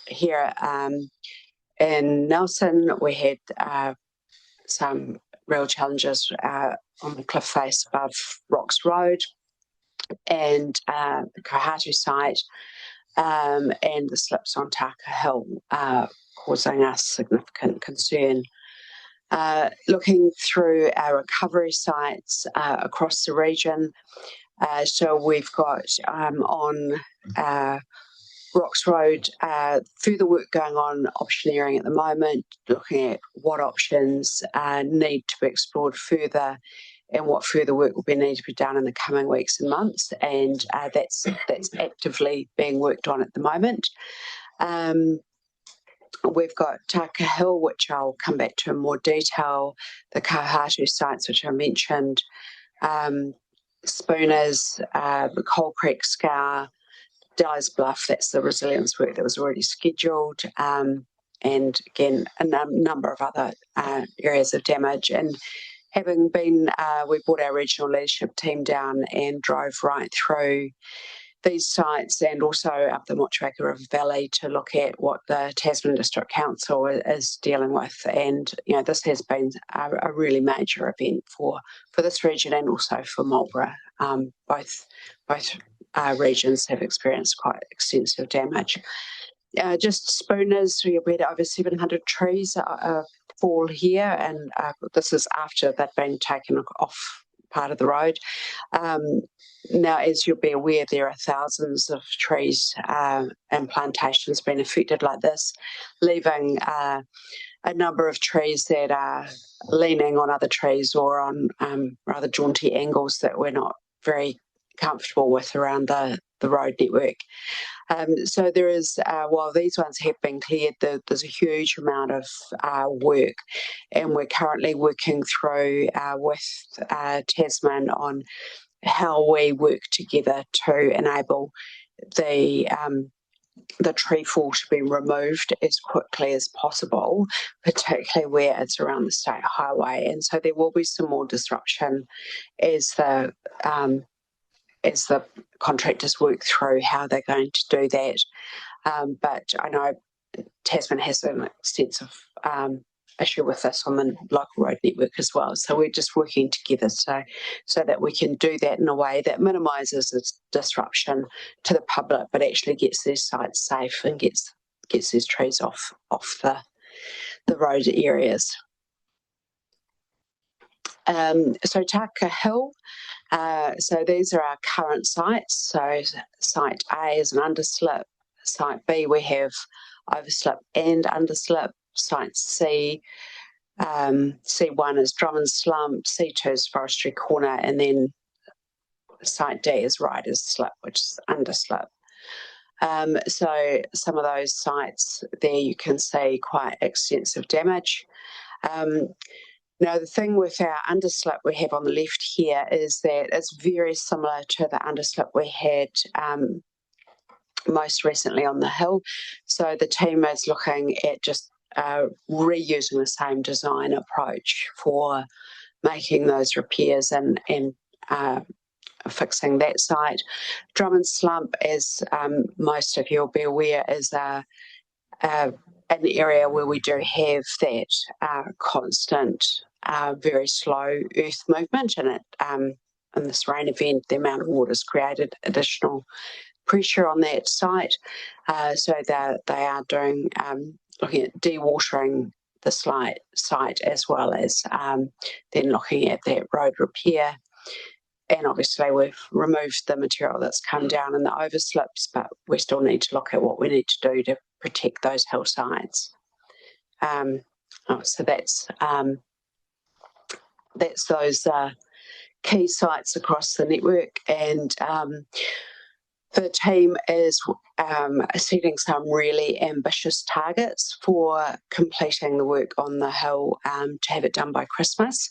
Here in Nelson, we had some real challenges on the cliff face above Rocks Road and the Kohatu site and the slips on Taka Hill, causing us significant concern. Looking through our recovery sites across the region, so we've got on Rocks Road, further work going on optioneering at the moment, looking at what options need to be explored further and what further work will need to be done in the coming weeks and months, and that's actively being worked on at the moment. We've got Taka Hill, which I'll come back to in more detail, the Kohatu sites, which I mentioned, Spooners, the Coal Creek Scar, Dyer's Bluff, that's the resilience work that was already scheduled, and again, a number of other areas of damage. And having been, we brought our regional leadership team down and drove right through these sites and also up the Motueka River Valley to look at what the Tasman District Council is dealing with. And, you know, this has been a really major event for this region and also for Marlborough. Both regions have experienced quite extensive damage. Just Spooners, we had over 700 trees fall here, and this is after they've been taken off part of the road. Now, as you'll be aware, there are thousands of trees and plantations being affected like this, leaving a number of trees that are leaning on other trees or on rather jaunty angles that we're not very comfortable with around the road network. So there is, while these ones have been cleared, there's a huge amount of work, and we're currently working through with Tasman on how we work together to enable the tree fall to be removed as quickly as possible, particularly where it's around the state highway. And so there will be some more disruption as the contractors work through how they're going to do that. But I know Tasman has an extensive issue with this on the local road network as well. So we're just working together so that we can do that in a way that minimises its disruption to the public, but actually gets these sites safe and gets these trees off the road areas. So Taka Hill, so these are our current sites. So site A is an underslip. Site B, we have overslip and underslip. Site C, C1 is Drummond Slump, C2 is Forestry Corner, and then site D is Riders Slip, which is underslip. So some of those sites there you can see quite extensive damage. Now, the thing with our underslip we have on the left here is that it's very similar to the underslip we had most recently on the hill. So the team is looking at just reusing the same design approach for making those repairs and fixing that site. Drummond Slump, as most of you will be aware, is an area where we do have that constant, very slow earth movement, and it in this rain event, the amount of water has created additional pressure on that site. So they are doing looking at dewatering the site as well as then looking at that road repair. And obviously we've removed the material that's come down in the overslips, but we still need to look at what we need to do to protect those hillsides. So that's those key sites across the network, and the team is setting some really ambitious targets for completing the work on the hill to have it done by Christmas.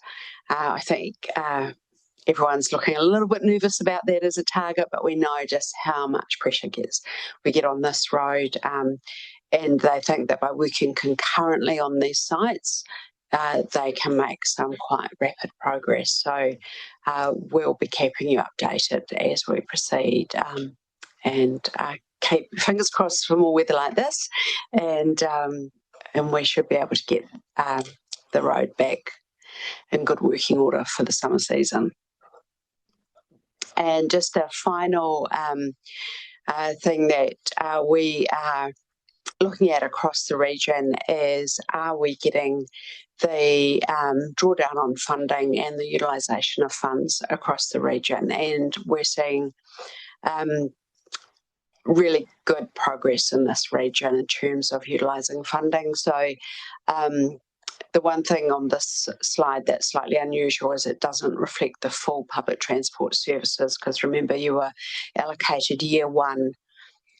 I think everyone's looking a little bit nervous about that as a target, but we know just how much pressure we get on this road. And they think that by working concurrently on these sites, they can make some quite rapid progress. So we'll be keeping you updated as we proceed, and keep fingers crossed for more weather like this, and we should be able to get the road back in good working order for the summer season. And just a final thing that we are looking at across the region is, are we getting the drawdown on funding and the utilisation of funds across the region? And we're seeing really good progress in this region in terms of utilising funding. So the one thing on this slide that's slightly unusual is it doesn't reflect the full public transport services, because remember, you were allocated year 1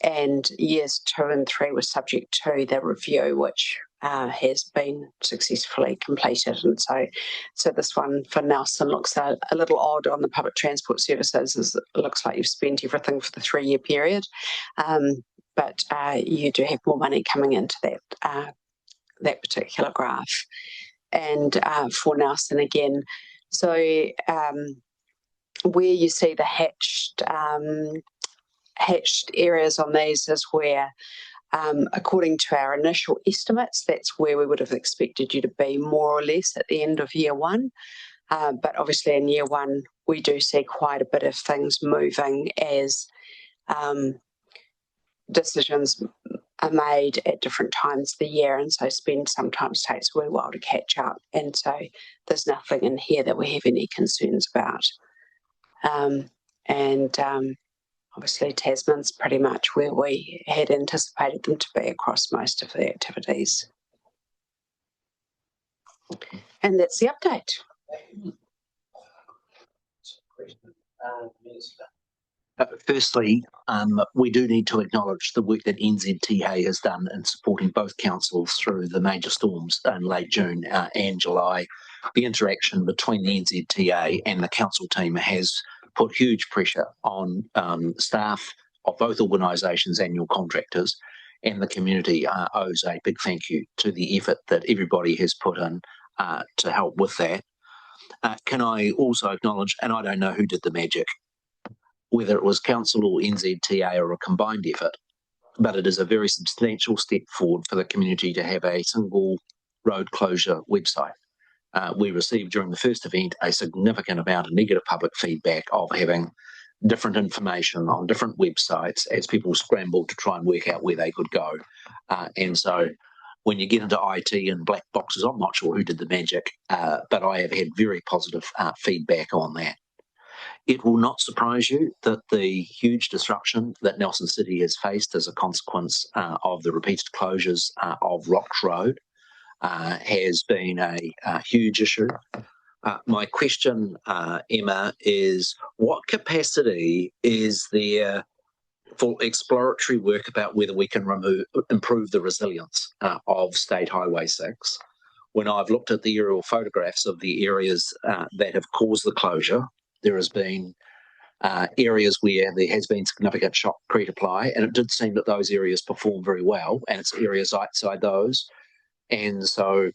and years 2 and 3 were subject to the review, which has been successfully completed. And so this one for Nelson looks a little odd on the public transport services, as it looks like you've spent everything for the 3-year period. But you do have more money coming into that particular graph. And for Nelson again, so where you see the hatched areas on these is where, according to our initial estimates, that's where we would have expected you to be more or less at the end of year 1. But obviously in year 1, we do see quite a bit of things moving as decisions are made at different times of the year, and so spend sometimes takes a wee while to catch up. And so there's nothing in here that we have any concerns about. Obviously Tasman's pretty much where we had anticipated them to be across most of the activities. And that's the update. Firstly, we do need to acknowledge the work that NZTA has done in supporting both councils through the major storms in late June and July. The interaction between the NZTA and the council team has put huge pressure on staff of both organisations and your contractors, and the community owes a big thank you to the effort that everybody has put in to help with that. Can I also acknowledge, and I don't know who did the magic, whether it was council or NZTA or a combined effort, but it is a very substantial step forward for the community to have a single road closure website. We received during the first event a significant amount of negative public feedback of having different information on different websites as people scrambled to try and work out where they could go. And so when you get into IT and black boxes, I'm not sure who did the magic, but I have had very positive feedback on that. It will not surprise you that the huge disruption that Nelson City has faced as a consequence of the repeated closures of Rocks Road has been a huge issue. My question, Emma, is what capacity is there for exploratory work about whether we can improve the resilience of State Highway 6? When I've looked at the aerial photographs of the areas that have caused the closure, there has been areas where there has been significant shotcrete apply, and it did seem that those areas perform very well, and it's areas outside those. And so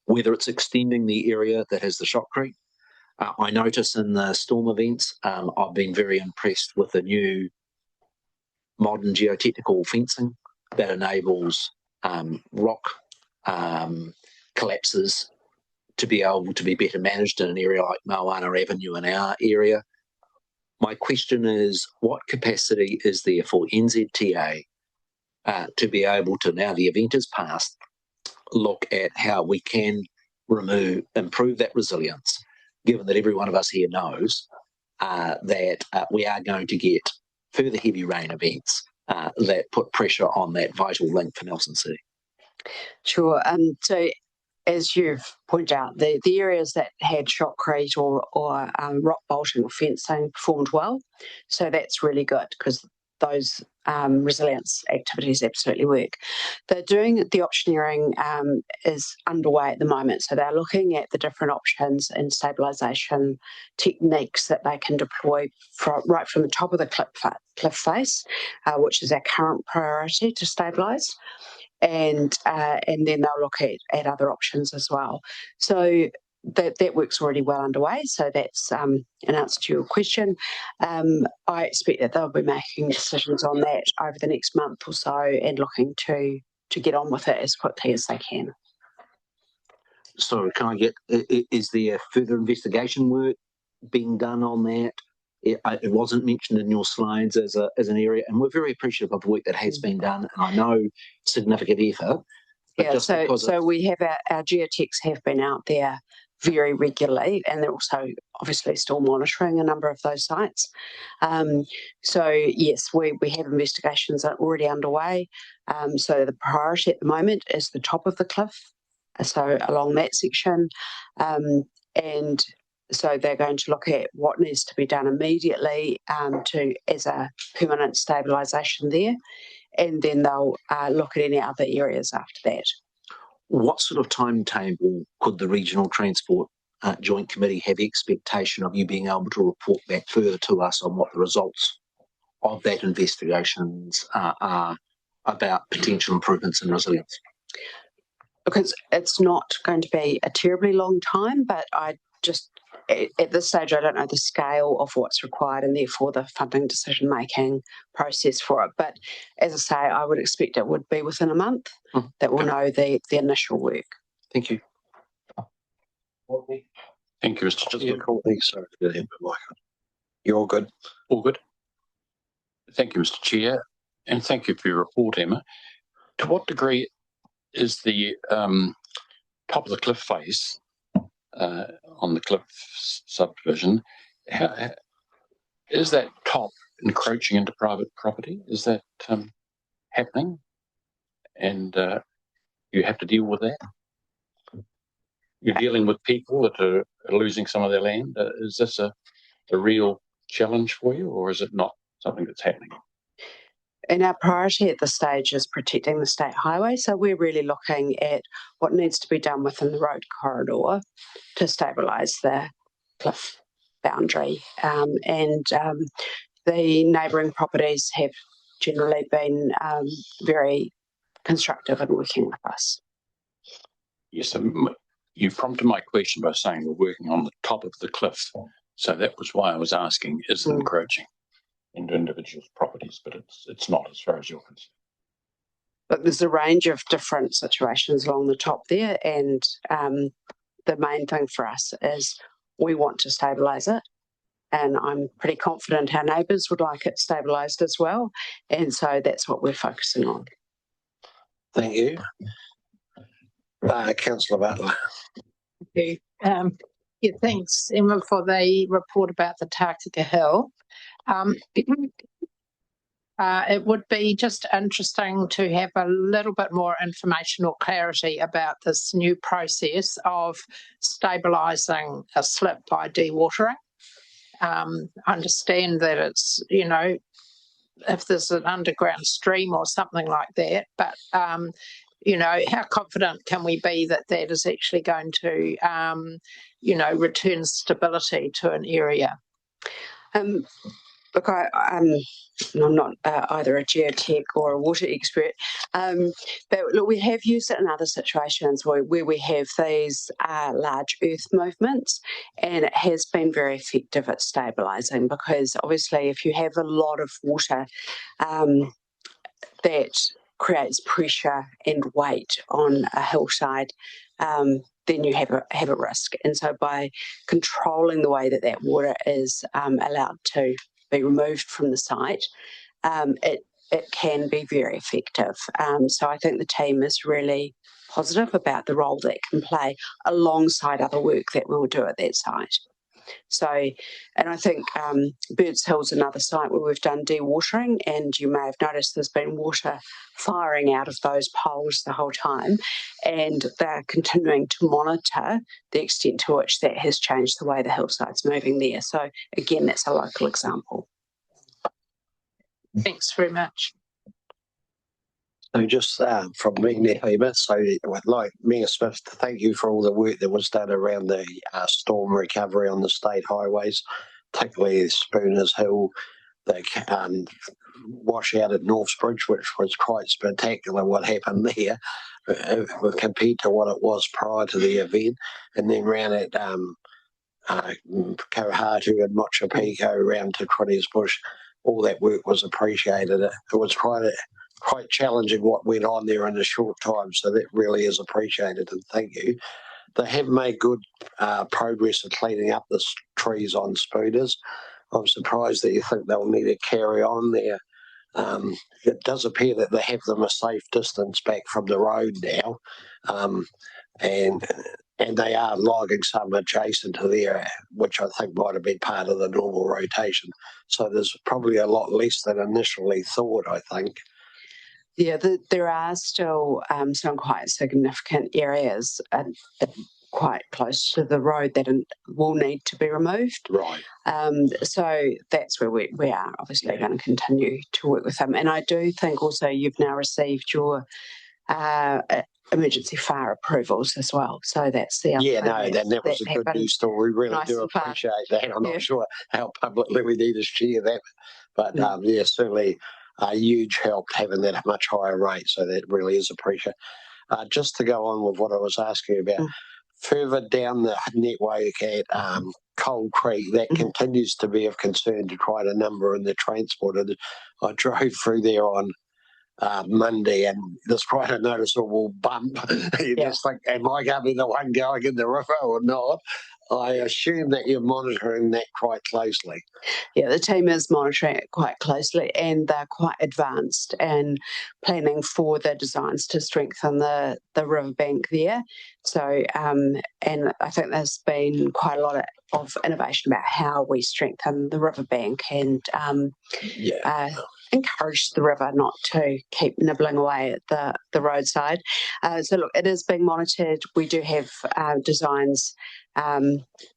whether it's extending the area that has the shotcrete, I notice in the storm events, I've been very impressed with the new modern geotechnical fencing that enables rock collapses to be able to be better managed in an area like Moana Avenue in our area. My question is, what capacity is there for NZTA to be able to, now the event is past, look at how we can improve that resilience, given that every one of us here knows that we are going to get further heavy rain events that put pressure on that vital link for Nelson City? Sure. So as you've pointed out, the areas that had shotcrete or rock bolting or fencing performed well. So that's really good because those resilience activities absolutely work. They're doing the optioneering is underway at the moment. So they're looking at the different options and stabilisation techniques that they can deploy right from the top of the cliff face, which is our current priority to stabilise. And then they'll look at other options as well. So that work's already well underway. So that's an answer to your question. I expect that they'll be making decisions on that over the next month or so and looking to get on with it as quickly as they can. So can I get, is there further investigation work being done on that? It wasn't mentioned in your slides as an area, and we're very appreciative of the work that has been done. And I know significant effort. Yeah, so we have our geotechs have been out there very regularly, and they're also obviously still monitoring a number of those sites. So yes, we have investigations that are already underway. So the priority at the moment is the top of the cliff, so along that section, and so they're going to look at what needs to be done immediately as a permanent stabilisation there, and then they'll look at any other areas after that. What sort of timetable could the Regional Transport Joint Committee have expectation of you being able to report back further to us on what the results of that investigations are about potential improvements in resilience? Because it's not going to be a terribly long time, but I just, at this stage, I don't know the scale of what's required and therefore the funding decision-making process for it. But as I say, I would expect it would be within a month that we'll know the initial work. Thank you. Thank you, Mr. Chisholm. Sorry, you're all good. All good. Thank you, Mr. Chair, and thank you for your report, Emma. To what degree is the top of the cliff face on the cliff subdivision, is that top encroaching into private property? Is that happening? And you have to deal with that? You're dealing with people that are losing some of their land. Is this a real challenge for you, or is it not something that's happening? And our priority at this stage is protecting the state highway. So we're really looking at what needs to be done within the road corridor to stabilise the cliff boundary. And the neighbouring properties have generally been very constructive in working with us. Yes, you prompted my question by saying we're working on the top of the cliff. So that was why I was asking, is it encroaching into individuals' properties? But it's not, as far as you're concerned. But there's a range of different situations along the top there, and the main thing for us is we want to stabilise it, and I'm pretty confident our neighbours would like it stabilised as well, and so that's what we're focusing on. Thank you. Councillor Butler. you. Yeah, thanks, Emma, for the report about the Tākika Hill. It would be just interesting to have a little bit more information or clarity about this new process of stabilising a slip by dewatering. I understand that it's, you know, if there's an underground stream or something like that, but you know, how confident can we be that that is actually going to, you know, return stability to an area? Look, I'm not either a geotech or a water expert, but look, we have used it in other situations where we have these large earth movements, and it has been very effective at stabilising, because obviously if you have a lot of water, that creates pressure and weight on a hillside, then you have a risk. And so by controlling the way that that water is allowed to be removed from the site, it can be very effective. So I think the team is really positive about the role that can play alongside other work that we'll do at that site. So, and I think Birds Hill's another site where we've done dewatering, and you may have noticed there's been water firing out of those poles the whole time, and they're continuing to monitor the extent to which that has changed the way the hillside's moving there. So again, that's a local example. Thanks very much. So just from me, Nehema, so I'd like Mayor Smith to thank you for all the work that was done around the storm recovery on the state highways, particularly Spooners Hill, the washout at Northbridge, which was quite spectacular what happened there compared to what it was prior to the event. And then round at Kauhatu and Mochapiko around to Critties Bush, all that work was appreciated. It was quite challenging what went on there in a short time, so that really is appreciated, and thank you. They have made good progress in cleaning up the trees on Spooners. I'm surprised that you think they'll need to carry on there. It does appear that they have them a safe distance back from the road now, and they are logging some adjacent to there, which I think might have been part of the normal rotation. So there's probably a lot less than initially thought, I think. Yeah, there are still some quite significant areas quite close to the road that will need to be removed. Right. So that's where we are obviously going to continue to work with them. And I do think also you've now received your emergency fire approvals as well. So that's the other thing that was a good news story. We really nice do appreciate that. I'm not sure how publicly we need to share that, but yeah, certainly a huge help having that at a much higher rate. So that really is appreciated. Just to go on with what I was asking about, further down the network at Cold Creek, that continues to be of concern to quite a number in the transport. And I drove through there on Monday, and there's quite a noticeable bump. You just think, am I going to be the one going in the river or not? I assume that you're monitoring that quite closely. Yeah, the team is monitoring it quite closely, and they're quite advanced and planning for the designs to strengthen the riverbank there. So, and I think there's been quite a lot of innovation about how we strengthen the riverbank and encourage the river not to keep nibbling away at the roadside. So look, it is being monitored. We do have designs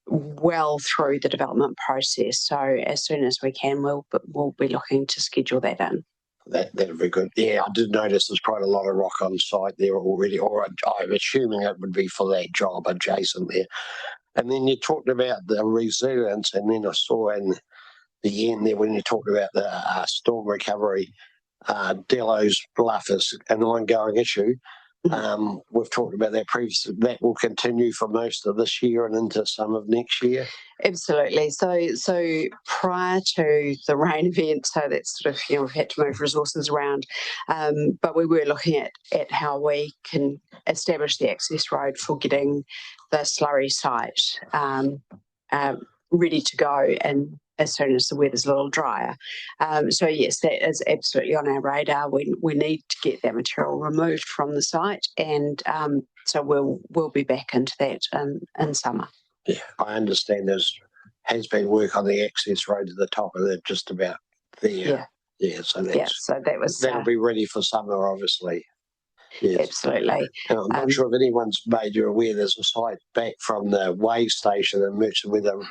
well through the development process. So as soon as we can, we'll be looking to schedule that in. That'd be good. Yeah, I did notice there's quite a lot of rock on site there already, or I'm assuming it would be for that job adjacent there. And then you talked about the resilience, and then I saw in the end there when you talked about the storm recovery, Delos Bluff is an ongoing issue. We've talked about that previously. That will continue for most of this year and into some of next year. Absolutely. So prior to the rain event, so that's sort of, we've had to move resources around, but we were looking at how we can establish the access road for getting the slurry site ready to go and as soon as the weather's a little drier. So yes, that is absolutely on our radar. We need to get that material removed from the site, and so we'll be back into that in summer. Yeah, I understand has been work on the access road to the top of it, just about there. Yeah. Yeah, so So that'll be ready for summer, obviously. Yes. Absolutely. I'm not sure if anyone's made you aware there's a site back from the way station in Merchant where the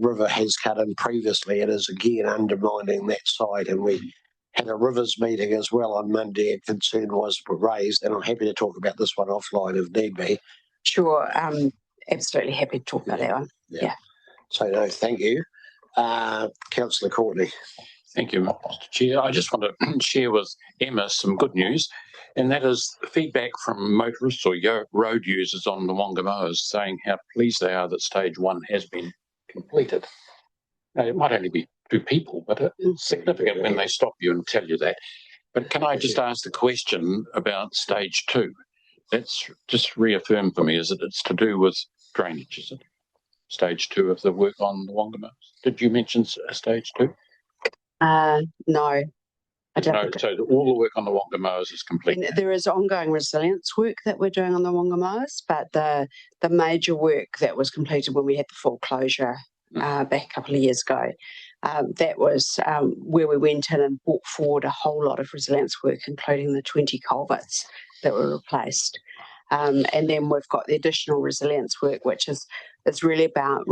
river has cut in previously. It is again undermining that site, and we had a rivers meeting as well on Monday, and concern was raised, and I'm happy to talk about this one offline if need be. Sure, absolutely happy to talk about that one. Yeah. So no, thank you. Councillor Courtney. Thank you, Mr. Chair. I just want to share with Emma some good news, and that is feedback from motorists or road users on the Whangamoas saying how pleased they are that stage 1 has been completed. Now, it might only be 2 people, but it's significant when they stop you and tell you that. But can I just ask the question about stage 2? That's just reaffirmed for me, is that it's to do with drainage, is it? Stage 2 of the work on the Whangamoas. Did you mention stage 2? No. I don't No, so all the work on the Whangamoas is complete. And there is ongoing resilience work that we're doing on the Whangamoas, but the major work that was completed when we had the full closure back a couple of years ago, that was where we went in and brought forward a whole lot of resilience work, including the 20 culverts that were replaced. And then we've got the additional resilience work, which is really about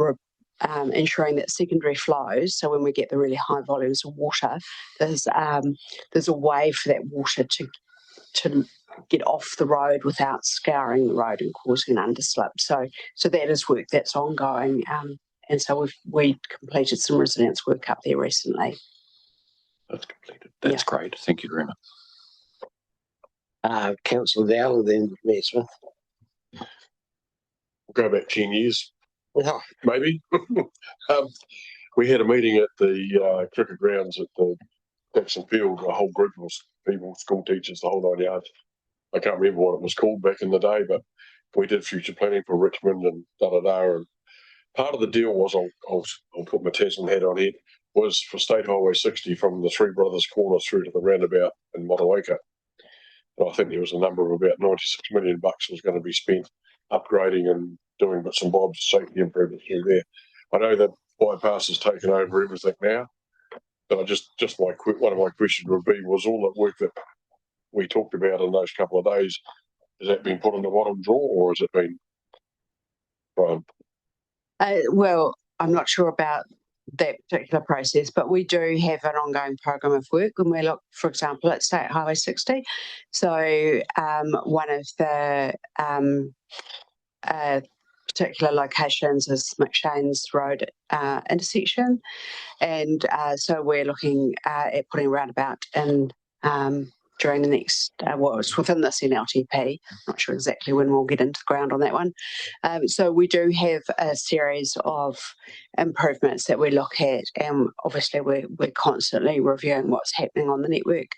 ensuring that secondary flows. So when we get the really high volumes of water, there's a way for that water to get off the road without scouring the road and causing an underslip. So that is work that's ongoing. And so we completed some resilience work up there recently. That's completed. That's great. Thank you very much. Councillor Dowell, then Mayor Smith. We'll go back 10 years. Yeah. Maybe. We had a meeting at the cricket grounds at the Jackson Field, a whole group of people, school teachers, the whole 9 yards. I can't remember what it was called back in the day, but we did future planning for Richmond and da-da-da. And part of the deal was, I'll put my Tasman hat on here, was for State Highway 60 from the Three Brothers corner through to the roundabout in Motueka. And I think there was a number of about $96 million was going to be spent upgrading and doing bits and bobs, safety improvements through there. I know that bypass has taken over everything now, but one of my questions would be, was all that work that we talked about in those couple of days, has that been put in the bottom drawer, or has it been? Well, I'm not sure about that particular process, but we do have an ongoing program of work when we look, for example, at State Highway 60. So one of the particular locations is McShane's Road intersection, and so we're looking at putting a roundabout in during the next, it's within this NLTP. Not sure exactly when we'll get into the ground on that one. So we do have a series of improvements that we look at, and obviously we're constantly reviewing what's happening on the network.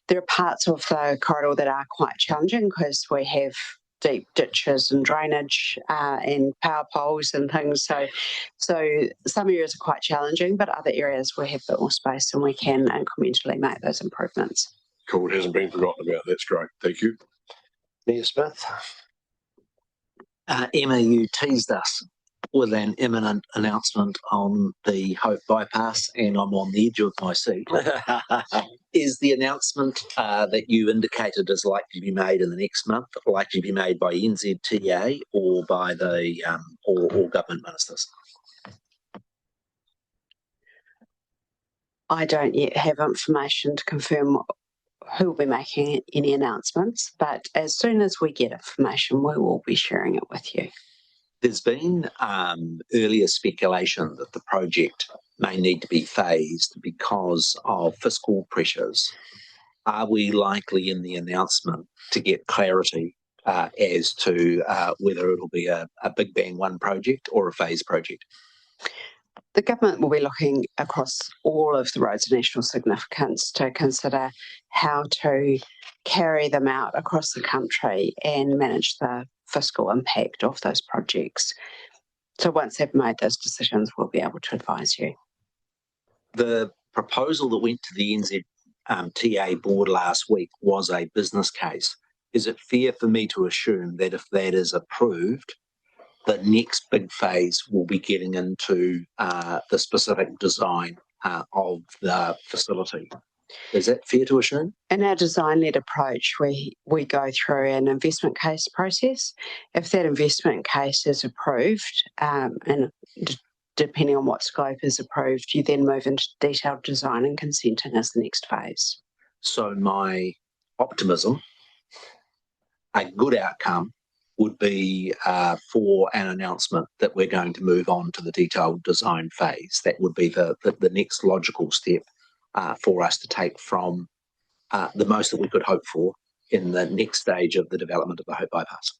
There are parts of the corridor that are quite challenging because we have deep ditches and drainage and power poles and things. So some areas are quite challenging, but other areas we have a bit more space and we can incrementally make those improvements. Cool, it hasn't been forgotten about. That's great. Thank you. Mayor Smith. Emma, you teased us with an imminent announcement on the Hope bypass, and I'm on the edge of my seat. Is the announcement that you indicated is likely to be made in the next month likely to be made by NZTA or by the or government ministers? I don't yet have information to confirm who will be making any announcements, but as soon as we get information, we will be sharing it with you. There's been earlier speculation that the project may need to be phased because of fiscal pressures. Are we likely in the announcement to get clarity as to whether it'll be a Big Bang One project or a phase project? The government will be looking across all of the roads of national significance to consider how to carry them out across the country and manage the fiscal impact of those projects. So once they've made those decisions, we'll be able to advise you. The proposal that went to the TA board last week was a business case. Is it fair for me to assume that if that is approved, the next big phase will be getting into the specific design of the facility? Is that fair to assume? In our design-led approach, we go through an investment case process. If that investment case is approved, and depending on what scope is approved, you then move into detailed design and consenting as the next phase. So my optimism, a good outcome would be for an announcement that we're going to move on to the detailed design phase. That would be the next logical step for us to take from the most that we could hope for in the next stage of the development of the Hope Bypass.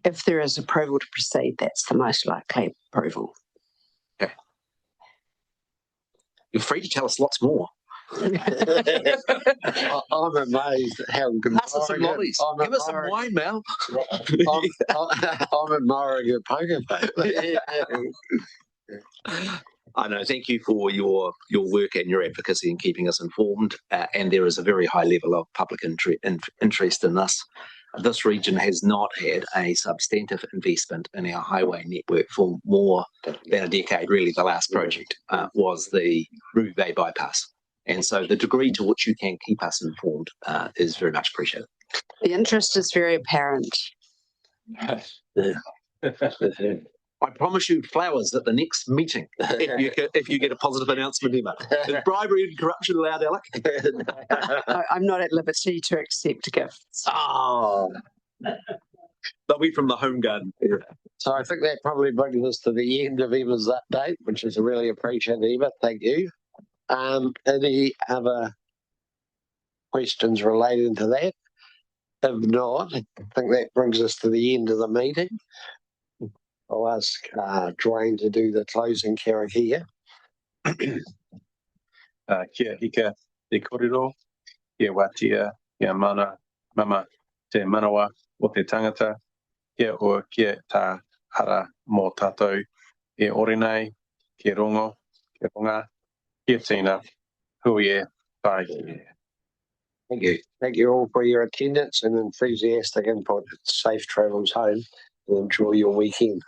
If there is approval to proceed, that's the most likely approval. Okay. You're free to tell us lots more. I'm amazed at how good. Pass us some lollies. Give us some wine, Mel. I'm admiring your poker face. I know. Thank you for your work and your advocacy in keeping us informed. And there is a very high level of public interest in this. This region has not had a substantive investment in our highway network for more than a decade. Really, the last project was the Ruby Bay Bypass. And so the degree to which you can keep us informed is very much appreciated. The interest is very apparent. I promise you flowers at the next meeting if you get a positive announcement, Emma. Is bribery and corruption allowed, Alec? I'm not at liberty to accept gifts. Oh, they'll be from the home garden. So I think that probably brings us to the end of Emma's update, which is really appreciated, Emma. Thank you. Any other questions relating to that? If not, I think that brings us to the end of the meeting. I'll ask Dwayne to do the closing karakia. Kia hika te korero, kia watia, kia mana, mama te manawa o te tangata, kia o kia tā hara mō tātou, e ore nei, kia rongo, kia ronga, kia tina, hui e, pai. Thank you. Thank you all for your attendance and enthusiastic input. Safe travels home and enjoy your weekend.